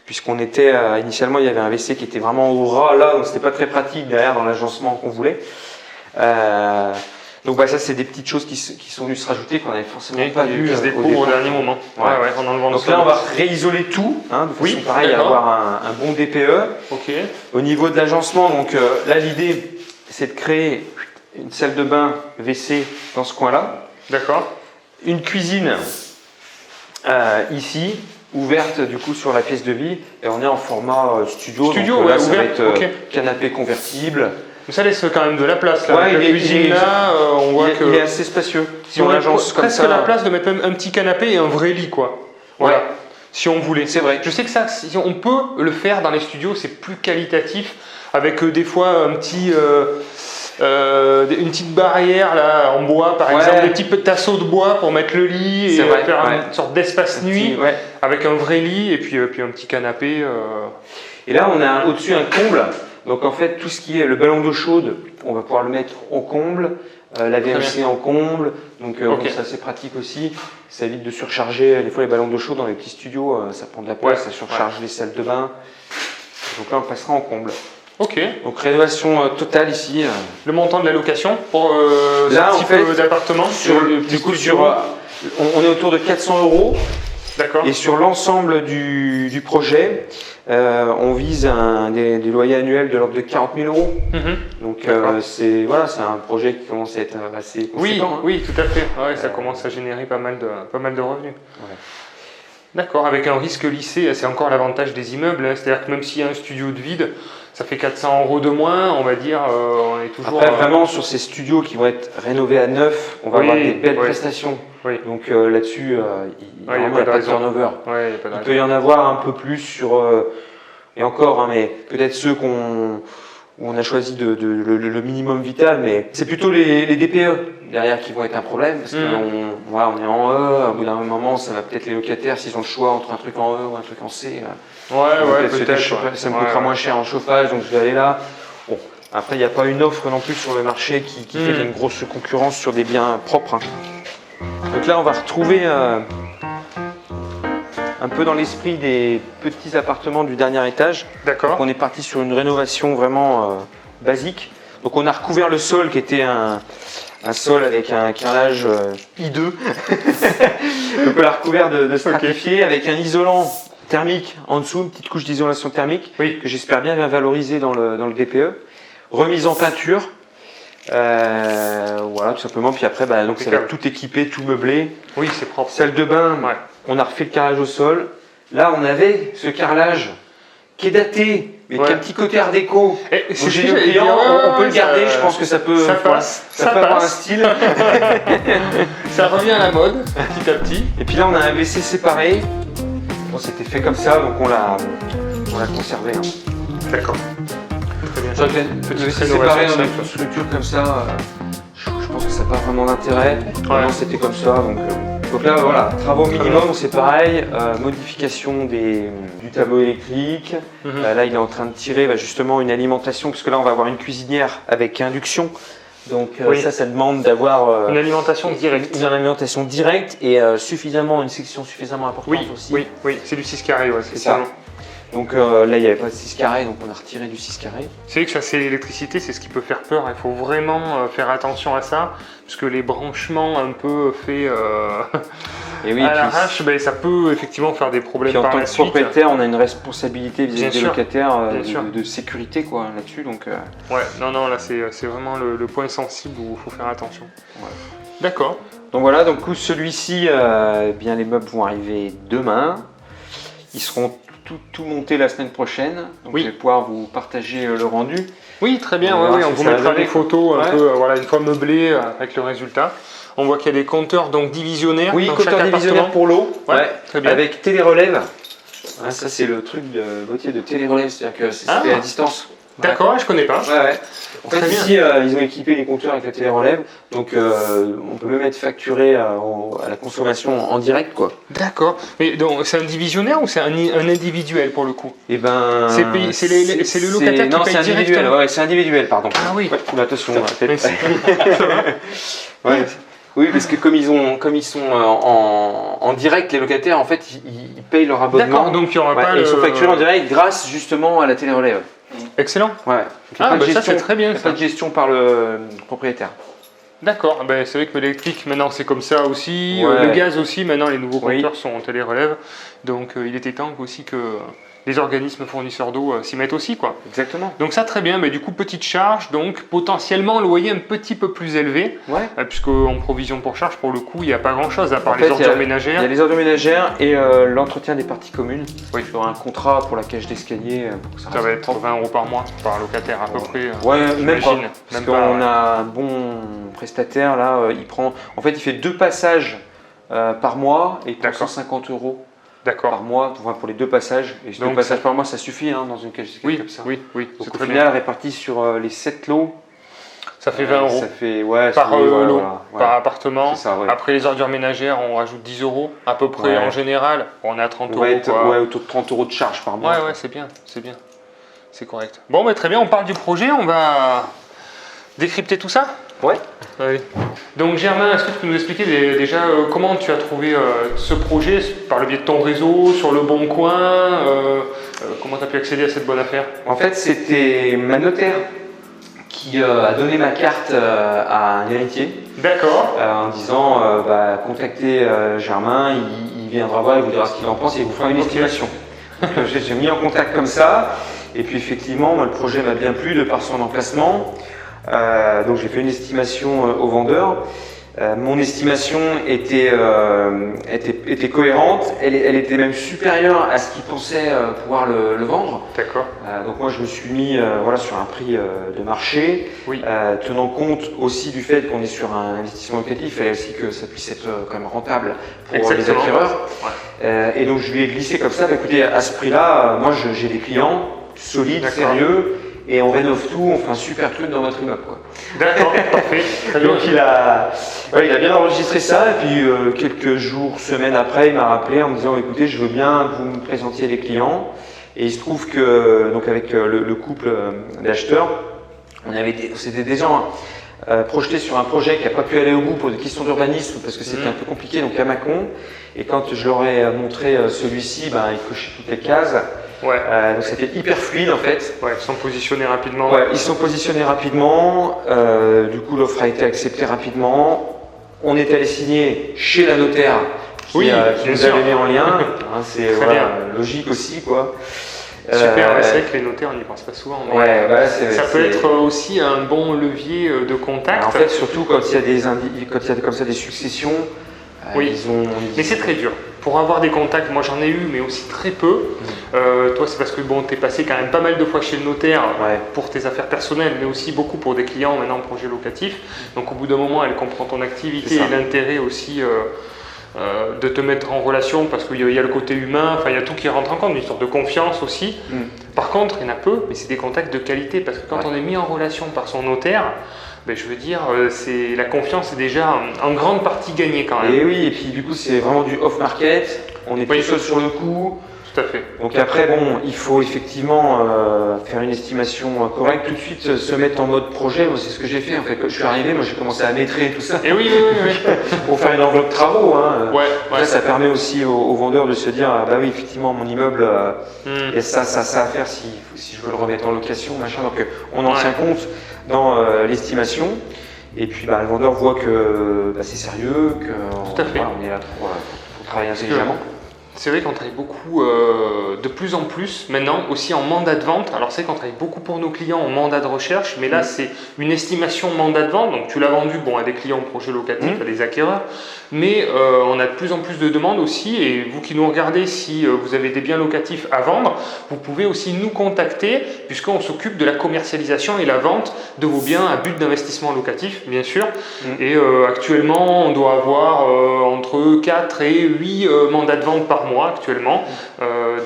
puisqu'on était initialement il y avait un WC qui était vraiment au ras là, donc c'était pas très pratique derrière dans l'agencement qu'on voulait. Donc ça c'est des petites choses qui sont venues se rajouter qu'on n'avait forcément pas vu qui se découvrent au dernier moment. En enlevant donc là on va réisoler tout, de façon pareil à avoir un bon DPE. Ok. Au niveau de l'agencement, donc là l'idée c'est de créer une salle de bain WC dans ce coin là. D'accord. Une cuisine ici, ouverte du coup sur la pièce de vie, et on est en format studio. Donc, là, ça va être canapé convertible. Ça laisse quand même de la place là. Ouais, la cuisine là, on voit que il est assez spacieux. Si on agence comme ça, presque la place de mettre même un petit canapé et un vrai lit quoi. Voilà. Ouais. Si on voulait. C'est vrai. Je sais que ça, si on peut le faire dans les studios, c'est plus qualitatif, avec des fois un petit. Une petite barrière là en bois par exemple, des petits tasseaux de bois pour mettre le lit et faire une sorte d'espace nuit avec un vrai lit et puis un petit canapé. Et là on a au-dessus un comble, donc en fait tout ce qui est le ballon d'eau chaude, on va pouvoir le mettre au comble, la VMC en comble, donc ça c'est pratique aussi, ça évite de surcharger des fois les ballons d'eau chaude dans les petits studios, ça prend de la place, ça surcharge les salles de bain, donc là on passera en comble. Ok. Donc rénovation totale ici. Le montant de la location pour ce type d'appartement on est autour de 400 €. D'accord. Et sur l'ensemble du projet, on vise des loyers annuels de l'ordre de 40 000 €. Donc c'est un projet qui commence à être assez conséquent. Oui, tout à fait. Ouais, ça commence à générer pas mal de revenus. Ouais. D'accord, avec un risque lissé, c'est encore l'avantage des immeubles, c'est-à-dire que même s'il y a un studio de vide, ça fait 400 € de moins, on va dire, on est toujours... Après, vraiment, sur ces studios qui vont être rénovés à neuf, on va avoir des belles prestations. Oui. Donc là-dessus, il n'y a pas de turnover. Il peut y en avoir un peu plus sur... et encore, mais peut-être ceux où on a choisi le minimum vital, mais c'est plutôt les DPE derrière qui vont être un problème, parce qu'on est en E, au bout d'un moment, ça va peut-être les locataires, s'ils ont le choix entre un truc en E ou un truc en C. Peut-être. Ça me coûtera moins cher en chauffage, donc je vais aller là. Bon, après, il n'y a pas une offre non plus sur le marché qui fait une grosse concurrence sur des biens propres. Donc là, on va retrouver un peu dans l'esprit des petits appartements du dernier étage. D'accord. Donc on est parti sur une rénovation vraiment basique. Donc on a recouvert le sol qui était un sol avec un carrelage hideux. Donc on l'a recouvert de stratifié avec un isolant thermique en dessous, une petite couche d'isolation thermique que j'espère bien valoriser dans le DPE. Remise en peinture. Voilà, tout simplement. Puis après, donc ça va être tout équipé, tout meublé. Oui, c'est propre. Salle de bain, on a refait le carrelage au sol. Là, on avait ce carrelage qui est daté, mais qui a un petit côté art déco. On peut le garder, je pense que ça peut avoir un style. Ça revient à la mode, petit à petit. Et puis là, on a un WC séparé. Bon, c'était fait comme ça, donc on l'a conservé. D'accord. Très bien. Petite séparé dans une structure comme ça, je pense que ça n'a pas vraiment d'intérêt. Vraiment, c'était comme ça. Donc là, voilà, travaux minimum, c'est pareil. Modification du tableau électrique. Là, il est en train de tirer justement une alimentation, puisque là, on va avoir une cuisinière avec induction. Donc ça demande d'avoir une alimentation directe. Une alimentation directe et une section suffisamment importante aussi. Oui, c'est du 6 carrés, c'est ça. Donc là, il n'y avait pas de 6 carrés, donc on a retiré du 6 carrés. C'est vrai que chasser l'électricité, c'est ce qui peut faire peur. Il faut vraiment faire attention à ça, parce que les branchements un peu faits à l'arrache, ça peut effectivement faire des problèmes par la suite. En tant que propriétaire, on a une responsabilité vis-à-vis des locataires de sécurité là-dessus. Donc, non, là c'est vraiment le point sensible où il faut faire attention. Ouais. D'accord. Donc voilà, donc celui-ci, les meubles vont arriver demain. Ils seront tout monter la semaine prochaine. Donc je vais pouvoir vous partager le rendu. Oui, très bien. On vous mettra des photos un peu, une fois meublées avec le résultat. On voit qu'il y a des compteurs donc divisionnaires. Oui, dans compteur chaque divisionnaire pour l'eau, très bien. avec télérelève. Ça c'est le truc de Gauthier de télérelève, c'est-à-dire que c'est à distance. D'accord, je connais pas. En fait, ici, ils ont équipé les compteurs avec la télérelève, donc on peut même être facturé à la consommation en direct, quoi. D'accord. Mais donc c'est un divisionnaire ou c'est un individuel pour le coup? Eh ben, c'est le locataire qui paye directement. C'est individuel, pardon. Ah oui. Attention. Oui, parce que comme ils sont en direct, les locataires, en fait, ils payent leur abonnement. D'accord, donc il y aura pas. Ils sont facturés en direct grâce justement à la télérelève. Excellent. Ça c'est très bien. Pas de gestion par le propriétaire. D'accord, c'est vrai que l'électrique maintenant c'est comme ça aussi, le gaz aussi, maintenant les nouveaux compteurs sont en télérelève, donc il était temps aussi que les organismes fournisseurs d'eau s'y mettent aussi, quoi. Exactement. Donc ça très bien, mais du coup petite charge, donc potentiellement loyer un petit peu plus élevé, puisque en provision pour charge pour le coup il n'y a pas grand chose à part les ordures ménagères. Il y a les ordures ménagères et l'entretien des parties communes. Il y aura un contrat pour la cage d'escalier. Ça va être 20 € par mois par locataire à peu près. Même pas. Parce qu'on a un bon prestataire là, il fait 2 passages par mois et il prend 150 € par mois pour les 2 passages. Et 2 passages par mois, ça suffit dans une cage d'escalier comme ça. Oui. Donc au final, réparti sur les 7 lots, ça fait 20 €. Ça fait, par lot, par appartement. Ça, Après les ordures ménagères, on rajoute 10 € à peu près en général. On est à 30 €. Autour de 30 € de charge par mois. C'est bien. C'est correct. Bon, très bien, on parle du projet, on va décrypter tout ça. Allez. Donc Germain, est-ce que tu peux nous expliquer déjà comment tu as trouvé ce projet, par le biais de ton réseau, sur le bon coin, comment tu as pu accéder à cette bonne affaire? En fait, c'était ma notaire qui a donné ma carte à un héritier. D'accord. En disant, contactez Germain, il viendra voir, il vous dira ce qu'il en pense et il vous fera une estimation. J'ai mis en contact comme ça, et puis effectivement, le projet m'a bien plu de par son emplacement. Donc j'ai fait une estimation au vendeur. Mon estimation était cohérente, elle était même supérieure à ce qu'il pensait pouvoir le vendre. D'accord. Donc moi je me suis mis sur un prix de marché, tenant compte aussi du fait qu'on est sur un investissement locatif, il fallait aussi que ça puisse être quand même rentable pour les acquéreurs. Et donc je lui ai glissé comme ça, écoutez, à ce prix-là, moi j'ai des clients solides, sérieux, et on rénove tout, on fait un super truc dans votre immeuble, quoi. D'accord, parfait. Donc il a bien enregistré ça, et puis quelques jours, semaines après, il m'a rappelé en me disant, écoutez, je veux bien que vous me présentiez les clients. Et il se trouve que, donc avec le couple d'acheteurs, on s'était déjà projeté sur un projet qui n'a pas pu aller au bout pour des questions d'urbanisme, parce que c'était un peu compliqué, donc à Mâcon. Et quand je leur ai montré celui-ci, il cochait toutes les cases. Donc c'était hyper fluide en fait. Ils sont positionnés rapidement. Ils sont positionnés rapidement. Du coup, l'offre a été acceptée rapidement. On est allé signer chez la notaire qui nous a donné en lien. C'est logique aussi, quoi. Super, c'est vrai que les notaires, on n'y pense pas souvent. Ça peut être aussi un bon levier de contact. En fait, surtout quand il y a comme ça des successions. Mais c'est très dur. Pour avoir des contacts, moi j'en ai eu, mais aussi très peu. Toi, c'est parce que tu es passé quand même pas mal de fois chez le notaire pour tes affaires personnelles, mais aussi beaucoup pour des clients maintenant en projet locatif. Donc au bout d'un moment, elle comprend ton activité et l'intérêt aussi de te mettre en relation, parce qu'il y a le côté humain, il y a tout qui rentre en compte, une sorte de confiance aussi. Par contre, il y en a peu, mais c'est des contacts de qualité, parce que quand on est mis en relation par son notaire, je veux dire, la confiance est déjà en grande partie gagnée quand même. Et oui, et puis du coup c'est vraiment du off-market, on est tout seul sur le coup. Tout à fait. Donc après, il faut effectivement faire une estimation correcte, tout de suite se mettre en mode projet. Moi, c'est ce que j'ai fait en fait. Quand je suis arrivé, moi j'ai commencé à maîtriser tout ça. Et oui. Pour faire une enveloppe travaux. Là, ça permet aussi aux vendeurs de se dire, oui, effectivement, mon immeuble, il y a ça à faire si je veux le remettre en location, machin. Donc on en tient compte dans l'estimation. Et puis le vendeur voit que c'est sérieux, qu'on est là pour travailler intelligemment. C'est vrai qu'on travaille beaucoup, de plus en plus maintenant aussi en mandat de vente. Alors c'est vrai qu'on travaille beaucoup pour nos clients en mandat de recherche, mais là c'est une estimation mandat de vente. Donc tu l'as vendu à des clients en projet locatif, à des acquéreurs, mais on a de plus en plus de demandes aussi. Et vous qui nous regardez, si vous avez des biens locatifs à vendre, vous pouvez aussi nous contacter, puisqu'on s'occupe de la commercialisation et la vente de vos biens à but d'investissement locatif, bien sûr. Et actuellement, on doit avoir entre 4 et 8 mandats de vente par mois actuellement.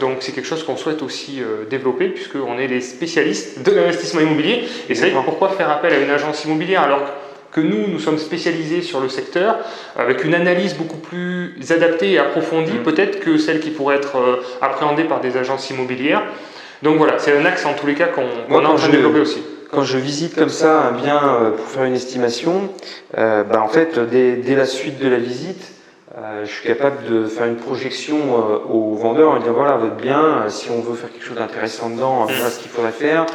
Donc c'est quelque chose qu'on souhaite aussi développer, puisqu'on est les spécialistes de l'investissement immobilier. Et c'est vrai que pourquoi faire appel à une agence immobilière alors que nous sommes spécialisés sur le secteur, avec une analyse beaucoup plus adaptée et approfondie peut-être que celle qui pourrait être appréhendée par des agences immobilières. Donc voilà, c'est un axe en tous les cas qu'on est en train de développer aussi. Quand je visite comme ça un bien pour faire une estimation, en fait, dès la suite de la visite, je suis capable de faire une projection au vendeur en disant voilà votre bien, si on veut faire quelque chose d'intéressant dedans, voilà ce qu'il faudrait faire.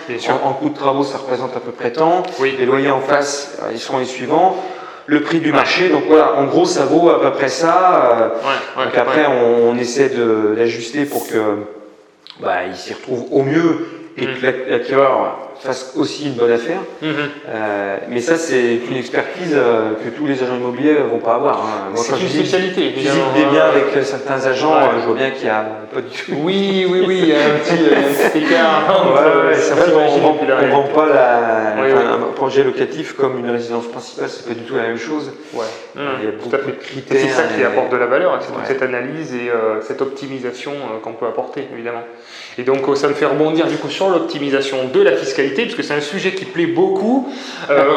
En coût de travaux, ça représente à peu près tant. Les loyers en face, ils seront les suivants. Le prix du marché, donc voilà, en gros ça vaut à peu près ça. Donc après on essaie d'ajuster pour que il s'y retrouve au mieux et que l'acquéreur fasse aussi une bonne affaire. Mais ça, c'est une expertise que tous les agents immobiliers ne vont pas avoir. Moi, c'est une spécialité. Je visite des biens avec certains agents, je vois bien qu'il n'y a pas du tout. Oui, il y a un petit écart. On ne vend pas un projet locatif comme une résidence principale, c'est pas du tout la même chose. Il y a beaucoup de critères. C'est ça qui apporte de la valeur, c'est toute cette analyse et cette optimisation qu'on peut apporter, évidemment. Et donc, ça me fait rebondir du coup sur l'optimisation de la fiscalité, puisque c'est un sujet qui plaît beaucoup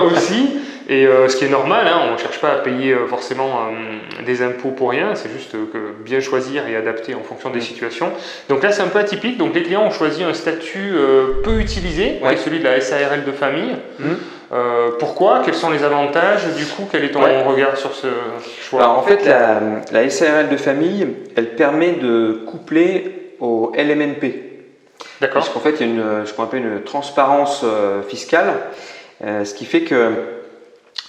aussi. Et ce qui est normal, on ne cherche pas à payer forcément des impôts pour rien, c'est juste que bien choisir et adapter en fonction des situations. Donc là, c'est un peu atypique. Donc les clients ont choisi un statut peu utilisé, qui est celui de la SARL de famille. Pourquoi? Quels sont les avantages? Du coup, quel est ton regard sur ce choix? Alors, en fait, la SARL de famille, elle permet de coupler au LMNP. D'accord. Parce qu'en fait, il y a ce qu'on appelle une transparence fiscale, ce qui fait que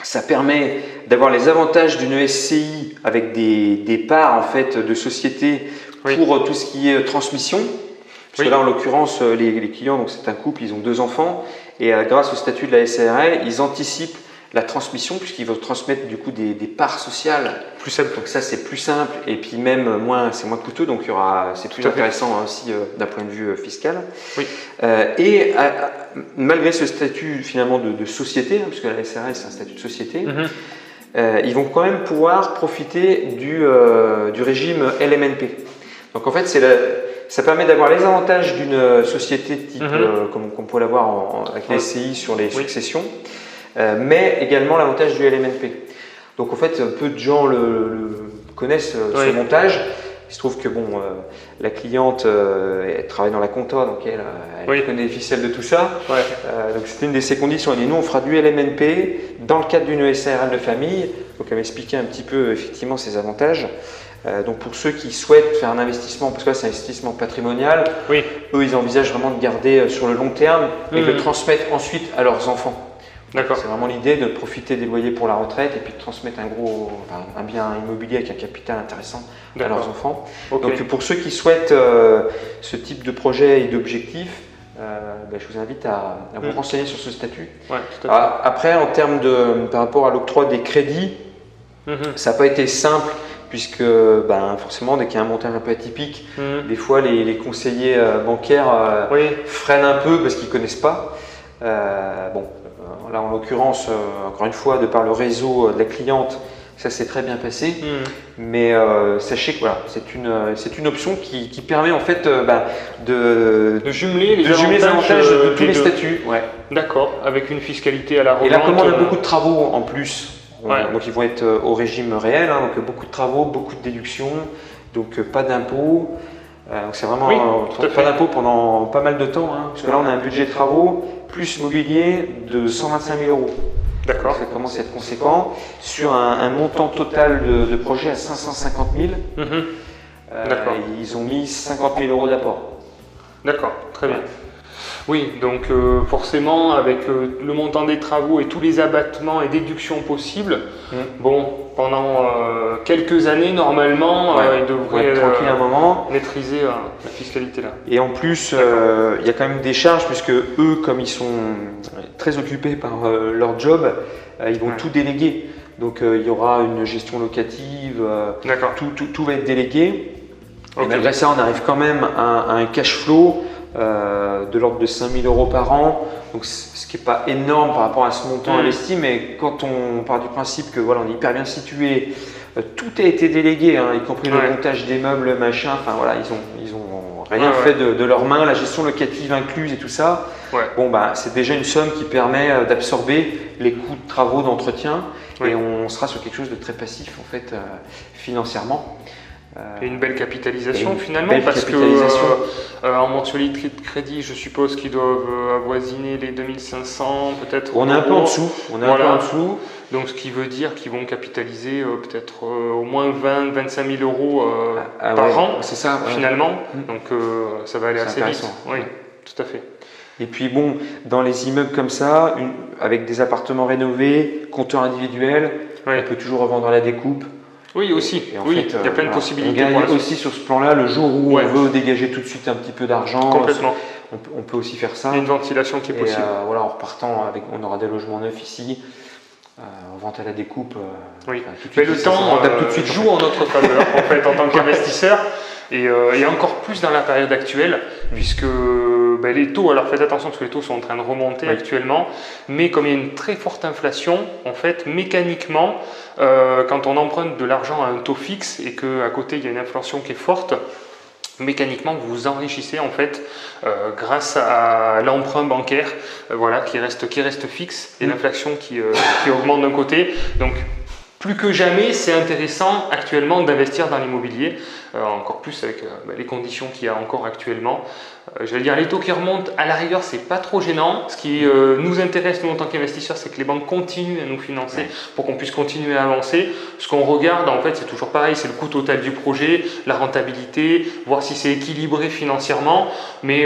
ça permet d'avoir les avantages d'une SCI avec des parts en fait de société pour tout ce qui est transmission. Parce que là, en l'occurrence, les clients, donc c'est un couple, ils ont 2 enfants et grâce au statut de la SARL, ils anticipent la transmission puisqu'ils vont transmettre du coup des parts sociales. Plus simple. Donc ça, c'est plus simple et puis même c'est moins coûteux, donc c'est plus intéressant aussi d'un point de vue fiscal. Et malgré ce statut finalement de société, puisque la SARL c'est un statut de société, ils vont quand même pouvoir profiter du régime LMNP. Donc en fait, ça permet d'avoir les avantages d'une société type comme on peut l'avoir avec les SCI sur les successions, mais également l'avantage du LMNP. Donc en fait, peu de gens le connaissent ce montage. Il se trouve que la cliente elle travaille dans la compta, donc elle connaît les ficelles de tout ça. Donc c'était une de ses conditions. Elle dit nous on fera du LMNP dans le cadre d'une SARL de famille. Donc elle m'expliquait un petit peu effectivement ses avantages. Donc pour ceux qui souhaitent faire un investissement, parce que là c'est un investissement patrimonial, eux ils envisagent vraiment de garder sur le long terme et de le transmettre ensuite à leurs enfants. C'est vraiment l'idée de profiter des loyers pour la retraite et puis de transmettre un bien immobilier avec un capital intéressant à leurs enfants. Donc pour ceux qui souhaitent ce type de projet et d'objectif, je vous invite à vous renseigner sur ce statut. Après, en termes par rapport à l'octroi des crédits, ça n'a pas été simple puisque forcément dès qu'il y a un montage un peu atypique, des fois les conseillers bancaires freinent un peu parce qu'ils ne connaissent pas. Là, en l'occurrence, encore une fois, de par le réseau de la cliente, ça s'est très bien passé. Mais sachez que c'est une option qui permet en fait de jumeler les avantages de tous les statuts. D'accord, avec une fiscalité à la revente. Et là, comme on a beaucoup de travaux en plus, donc ils vont être au régime réel, donc beaucoup de travaux, beaucoup de déductions, donc pas d'impôts. Donc c'est vraiment pas d'impôts pendant pas mal de temps, parce que là on a un budget de travaux plus mobilier de 125 000 €. D'accord. Ça commence à être conséquent sur un montant total de projet à 550 000. Ils ont mis 50 000 € d'apport. D'accord, très bien. Oui, donc forcément avec le montant des travaux et tous les abattements et déductions possibles, bon, pendant quelques années normalement, ils devraient tranquille un moment. maîtriser la fiscalité là. Et en plus, il y a quand même des charges puisque eux, comme ils sont très occupés par leur job, ils vont tout déléguer. Donc il y aura une gestion locative, tout va être délégué. Et malgré ça, on arrive quand même à un cash flow de l'ordre de 5 000 € par an, donc ce qui n'est pas énorme par rapport à ce montant investi, mais quand on part du principe que voilà, on est hyper bien situé, tout a été délégué, y compris le montage des meubles, machin, enfin voilà, ils ont rien fait de leurs mains, la gestion locative incluse et tout ça. Bon bah c'est déjà une somme qui permet d'absorber les coûts de travaux d'entretien et on sera sur quelque chose de très passif en fait financièrement. Et une belle capitalisation finalement, parce que en mensualité de crédit, je suppose qu'ils doivent avoisiner les 2500 peut-être. On est un peu en dessous. Donc ce qui veut dire qu'ils vont capitaliser peut-être au moins 20-25 000 € par an, c'est ça, finalement. Donc ça va aller assez vite. Oui, tout à fait. Et puis bon, dans les immeubles comme ça, avec des appartements rénovés, compteurs individuels, on peut toujours revendre à la découpe. Oui, aussi. Il y a plein de possibilités. On gagne aussi sur ce plan-là, le jour où on veut dégager tout de suite un petit peu d'argent. Complètement. On peut aussi faire ça. Il y a une ventilation qui est possible. En repartant, on aura des logements neufs ici. En vente à la découpe. Mais le temps tout de suite, joue en notre faveur en fait, en tant qu'investisseur. Et encore plus dans la période actuelle, puisque les taux, alors faites attention parce que les taux sont en train de remonter actuellement, mais comme il y a une très forte inflation, en fait, mécaniquement, quand on emprunte de l'argent à un taux fixe et qu'à côté il y a une inflation qui est forte, mécaniquement vous vous enrichissez en fait grâce à l'emprunt bancaire qui reste fixe et l'inflation qui augmente d'un côté. Donc plus que jamais, c'est intéressant actuellement d'investir dans l'immobilier, encore plus avec les conditions qu'il y a encore actuellement. J'allais dire, les taux qui remontent, à la rigueur, c'est pas trop gênant. Ce qui nous intéresse, nous, en tant qu'investisseurs, c'est que les banques continuent à nous financer pour qu'on puisse continuer à avancer. Ce qu'on regarde, en fait, c'est toujours pareil, c'est le coût total du projet, la rentabilité, voir si c'est équilibré financièrement, mais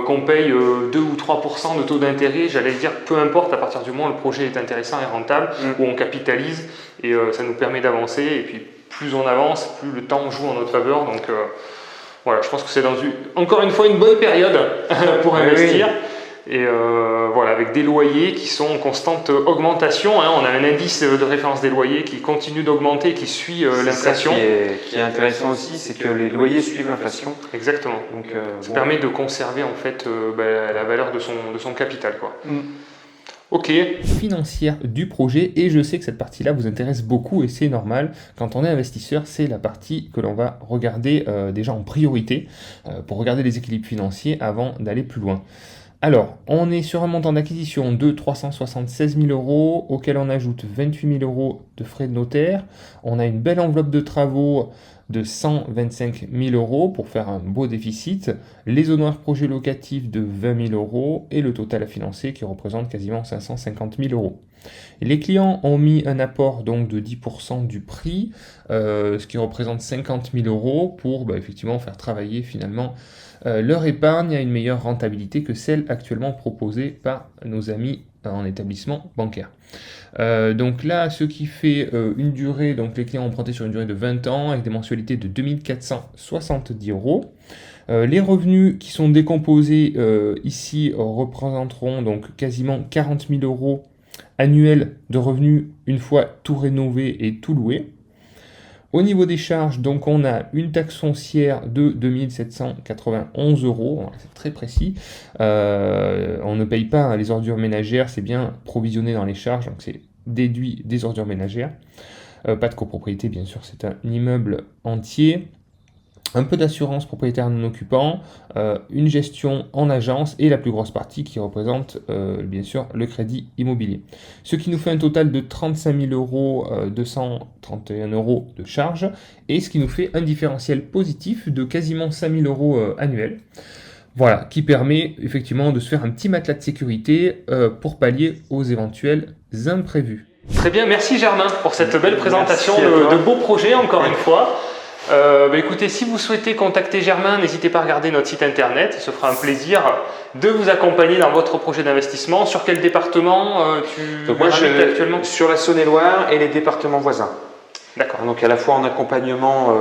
qu'on paye 2 ou 3% de taux d'intérêt, j'allais dire, peu importe, à partir du moment où le projet est intéressant et rentable, où on capitalise, et ça nous permet d'avancer, et puis plus on avance, plus le temps joue en notre faveur. Donc voilà, je pense que c'est encore une fois une bonne période pour investir. Et avec des loyers qui sont en constante augmentation. On a un indice de référence des loyers qui continue d'augmenter, qui suit l'inflation. Ce qui est intéressant aussi, c'est que les loyers suivent l'inflation. Exactement. Donc ça permet de conserver en fait la valeur de son capital, quoi. Ok. Financière du projet, et je sais que cette partie-là vous intéresse beaucoup et c'est normal. Quand on est investisseur, c'est la partie que l'on va regarder déjà en priorité pour regarder les équilibres financiers avant d'aller plus loin. Alors, on est sur un montant d'acquisition de 376 000 € auquel on ajoute 28 000 € de frais de notaire. On a une belle enveloppe de travaux de 125 000 € pour faire un beau déficit, les honoraires projets locatifs de 20 000 € et le total à financer qui représente quasiment 550 000 €. Les clients ont mis un apport donc de 10% du prix, ce qui représente 50 000 € pour effectivement faire travailler finalement leur épargne à une meilleure rentabilité que celle actuellement proposée par nos amis en établissement bancaire. Donc là, ce qui fait une durée, donc les clients ont emprunté sur une durée de 20 ans avec des mensualités de 2 470 €. Les revenus qui sont décomposés ici représenteront donc quasiment 40 000 € annuels de revenus une fois tout rénové et tout loué. Au niveau des charges, donc on a une taxe foncière de 2 791 €, c'est très précis. On ne paye pas les ordures ménagères, c'est bien provisionné dans les charges, donc c'est déduit des ordures ménagères. Pas de copropriété, bien sûr, c'est un immeuble entier. Un peu d'assurance propriétaire non occupant, une gestion en agence et la plus grosse partie qui représente bien sûr le crédit immobilier. Ce qui nous fait un total de 35 000 231 € de charges et ce qui nous fait un différentiel positif de quasiment 5 000 € annuels. Voilà, qui permet effectivement de se faire un petit matelas de sécurité pour pallier aux éventuels imprévus. Très bien, merci Germain pour cette belle présentation de beaux projets encore une fois. Écoutez, si vous souhaitez contacter Germain, n'hésitez pas à regarder notre site internet. Il se fera un plaisir de vous accompagner dans votre projet d'investissement. Sur quel département Donc moi, actuellement? Sur la Saône-et-Loire et les départements voisins. D'accord. Donc à la fois en accompagnement,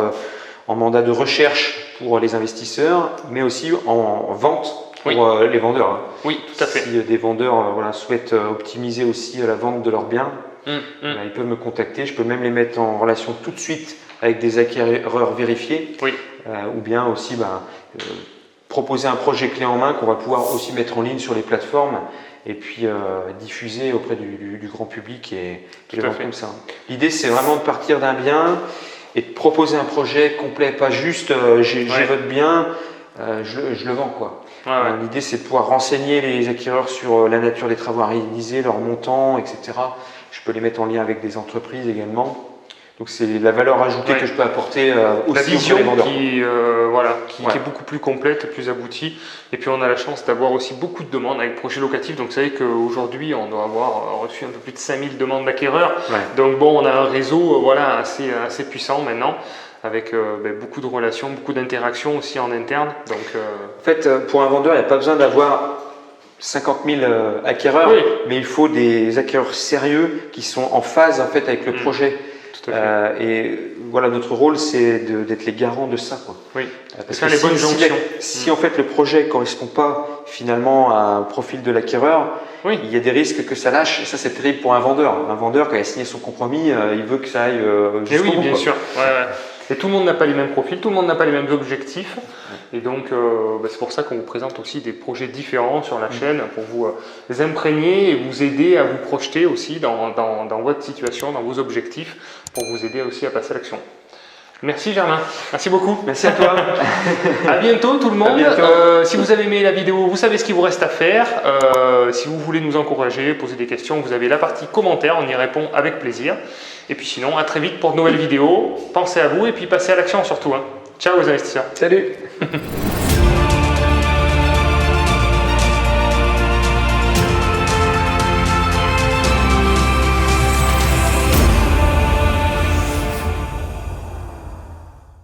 en mandat de recherche pour les investisseurs, mais aussi en vente pour les vendeurs. Hein. Oui, tout à fait. Si des vendeurs souhaitent optimiser aussi la vente de leurs biens, ils peuvent me contacter. Je peux même les mettre en relation tout de suite avec des acquéreurs vérifiés, ou bien aussi proposer un projet clé en main qu'on va pouvoir aussi mettre en ligne sur les plateformes et puis diffuser auprès du grand public et le vendre comme ça. L'idée, c'est vraiment de partir d'un bien et de proposer un projet complet, pas juste j'ai votre bien, je le vends quoi. L'idée, c'est de pouvoir renseigner les acquéreurs sur la nature des travaux à réaliser, leur montant, etc. Je peux les mettre en lien avec des entreprises également. Donc c'est la valeur ajoutée que je peux apporter aussi la vision aux vendeurs. qui est beaucoup plus complète, plus aboutie. Et puis on a la chance d'avoir aussi beaucoup de demandes avec projet locatif. Donc vous savez qu'aujourd'hui on doit avoir reçu un peu plus de 5000 demandes d'acquéreurs. Donc bon, on a un réseau assez puissant maintenant, avec beaucoup de relations, beaucoup d'interactions aussi en interne. Donc, En fait, pour un vendeur, il n'y a pas besoin d'avoir 50 000 acquéreurs, mais il faut des acquéreurs sérieux qui sont en phase en fait avec le projet. Et voilà, notre rôle, c'est d'être les garants de ça, quoi. Parce que les bonnes jonctions. Si en fait le projet ne correspond pas finalement à un profil de l'acquéreur, il y a des risques que ça lâche. Et ça, c'est terrible pour un vendeur. Un vendeur, quand il a signé son compromis, il veut que ça aille jusqu'au bout. Bien sûr. Et tout le monde n'a pas les mêmes profils, tout le monde n'a pas les mêmes objectifs. Et donc, c'est pour ça qu'on vous présente aussi des projets différents sur la chaîne pour vous imprégner et vous aider à vous projeter aussi dans votre situation, dans vos objectifs, pour vous aider aussi à passer à l'action. Merci Germain, merci beaucoup. Merci à toi. À bientôt tout le monde. Si vous avez aimé la vidéo, vous savez ce qu'il vous reste à faire. Si vous voulez nous encourager, poser des questions, vous avez la partie commentaires, on y répond avec plaisir. Et puis sinon, à très vite pour de nouvelles vidéos. Pensez à vous et puis passez à l'action surtout. Ciao les investisseurs. Salut.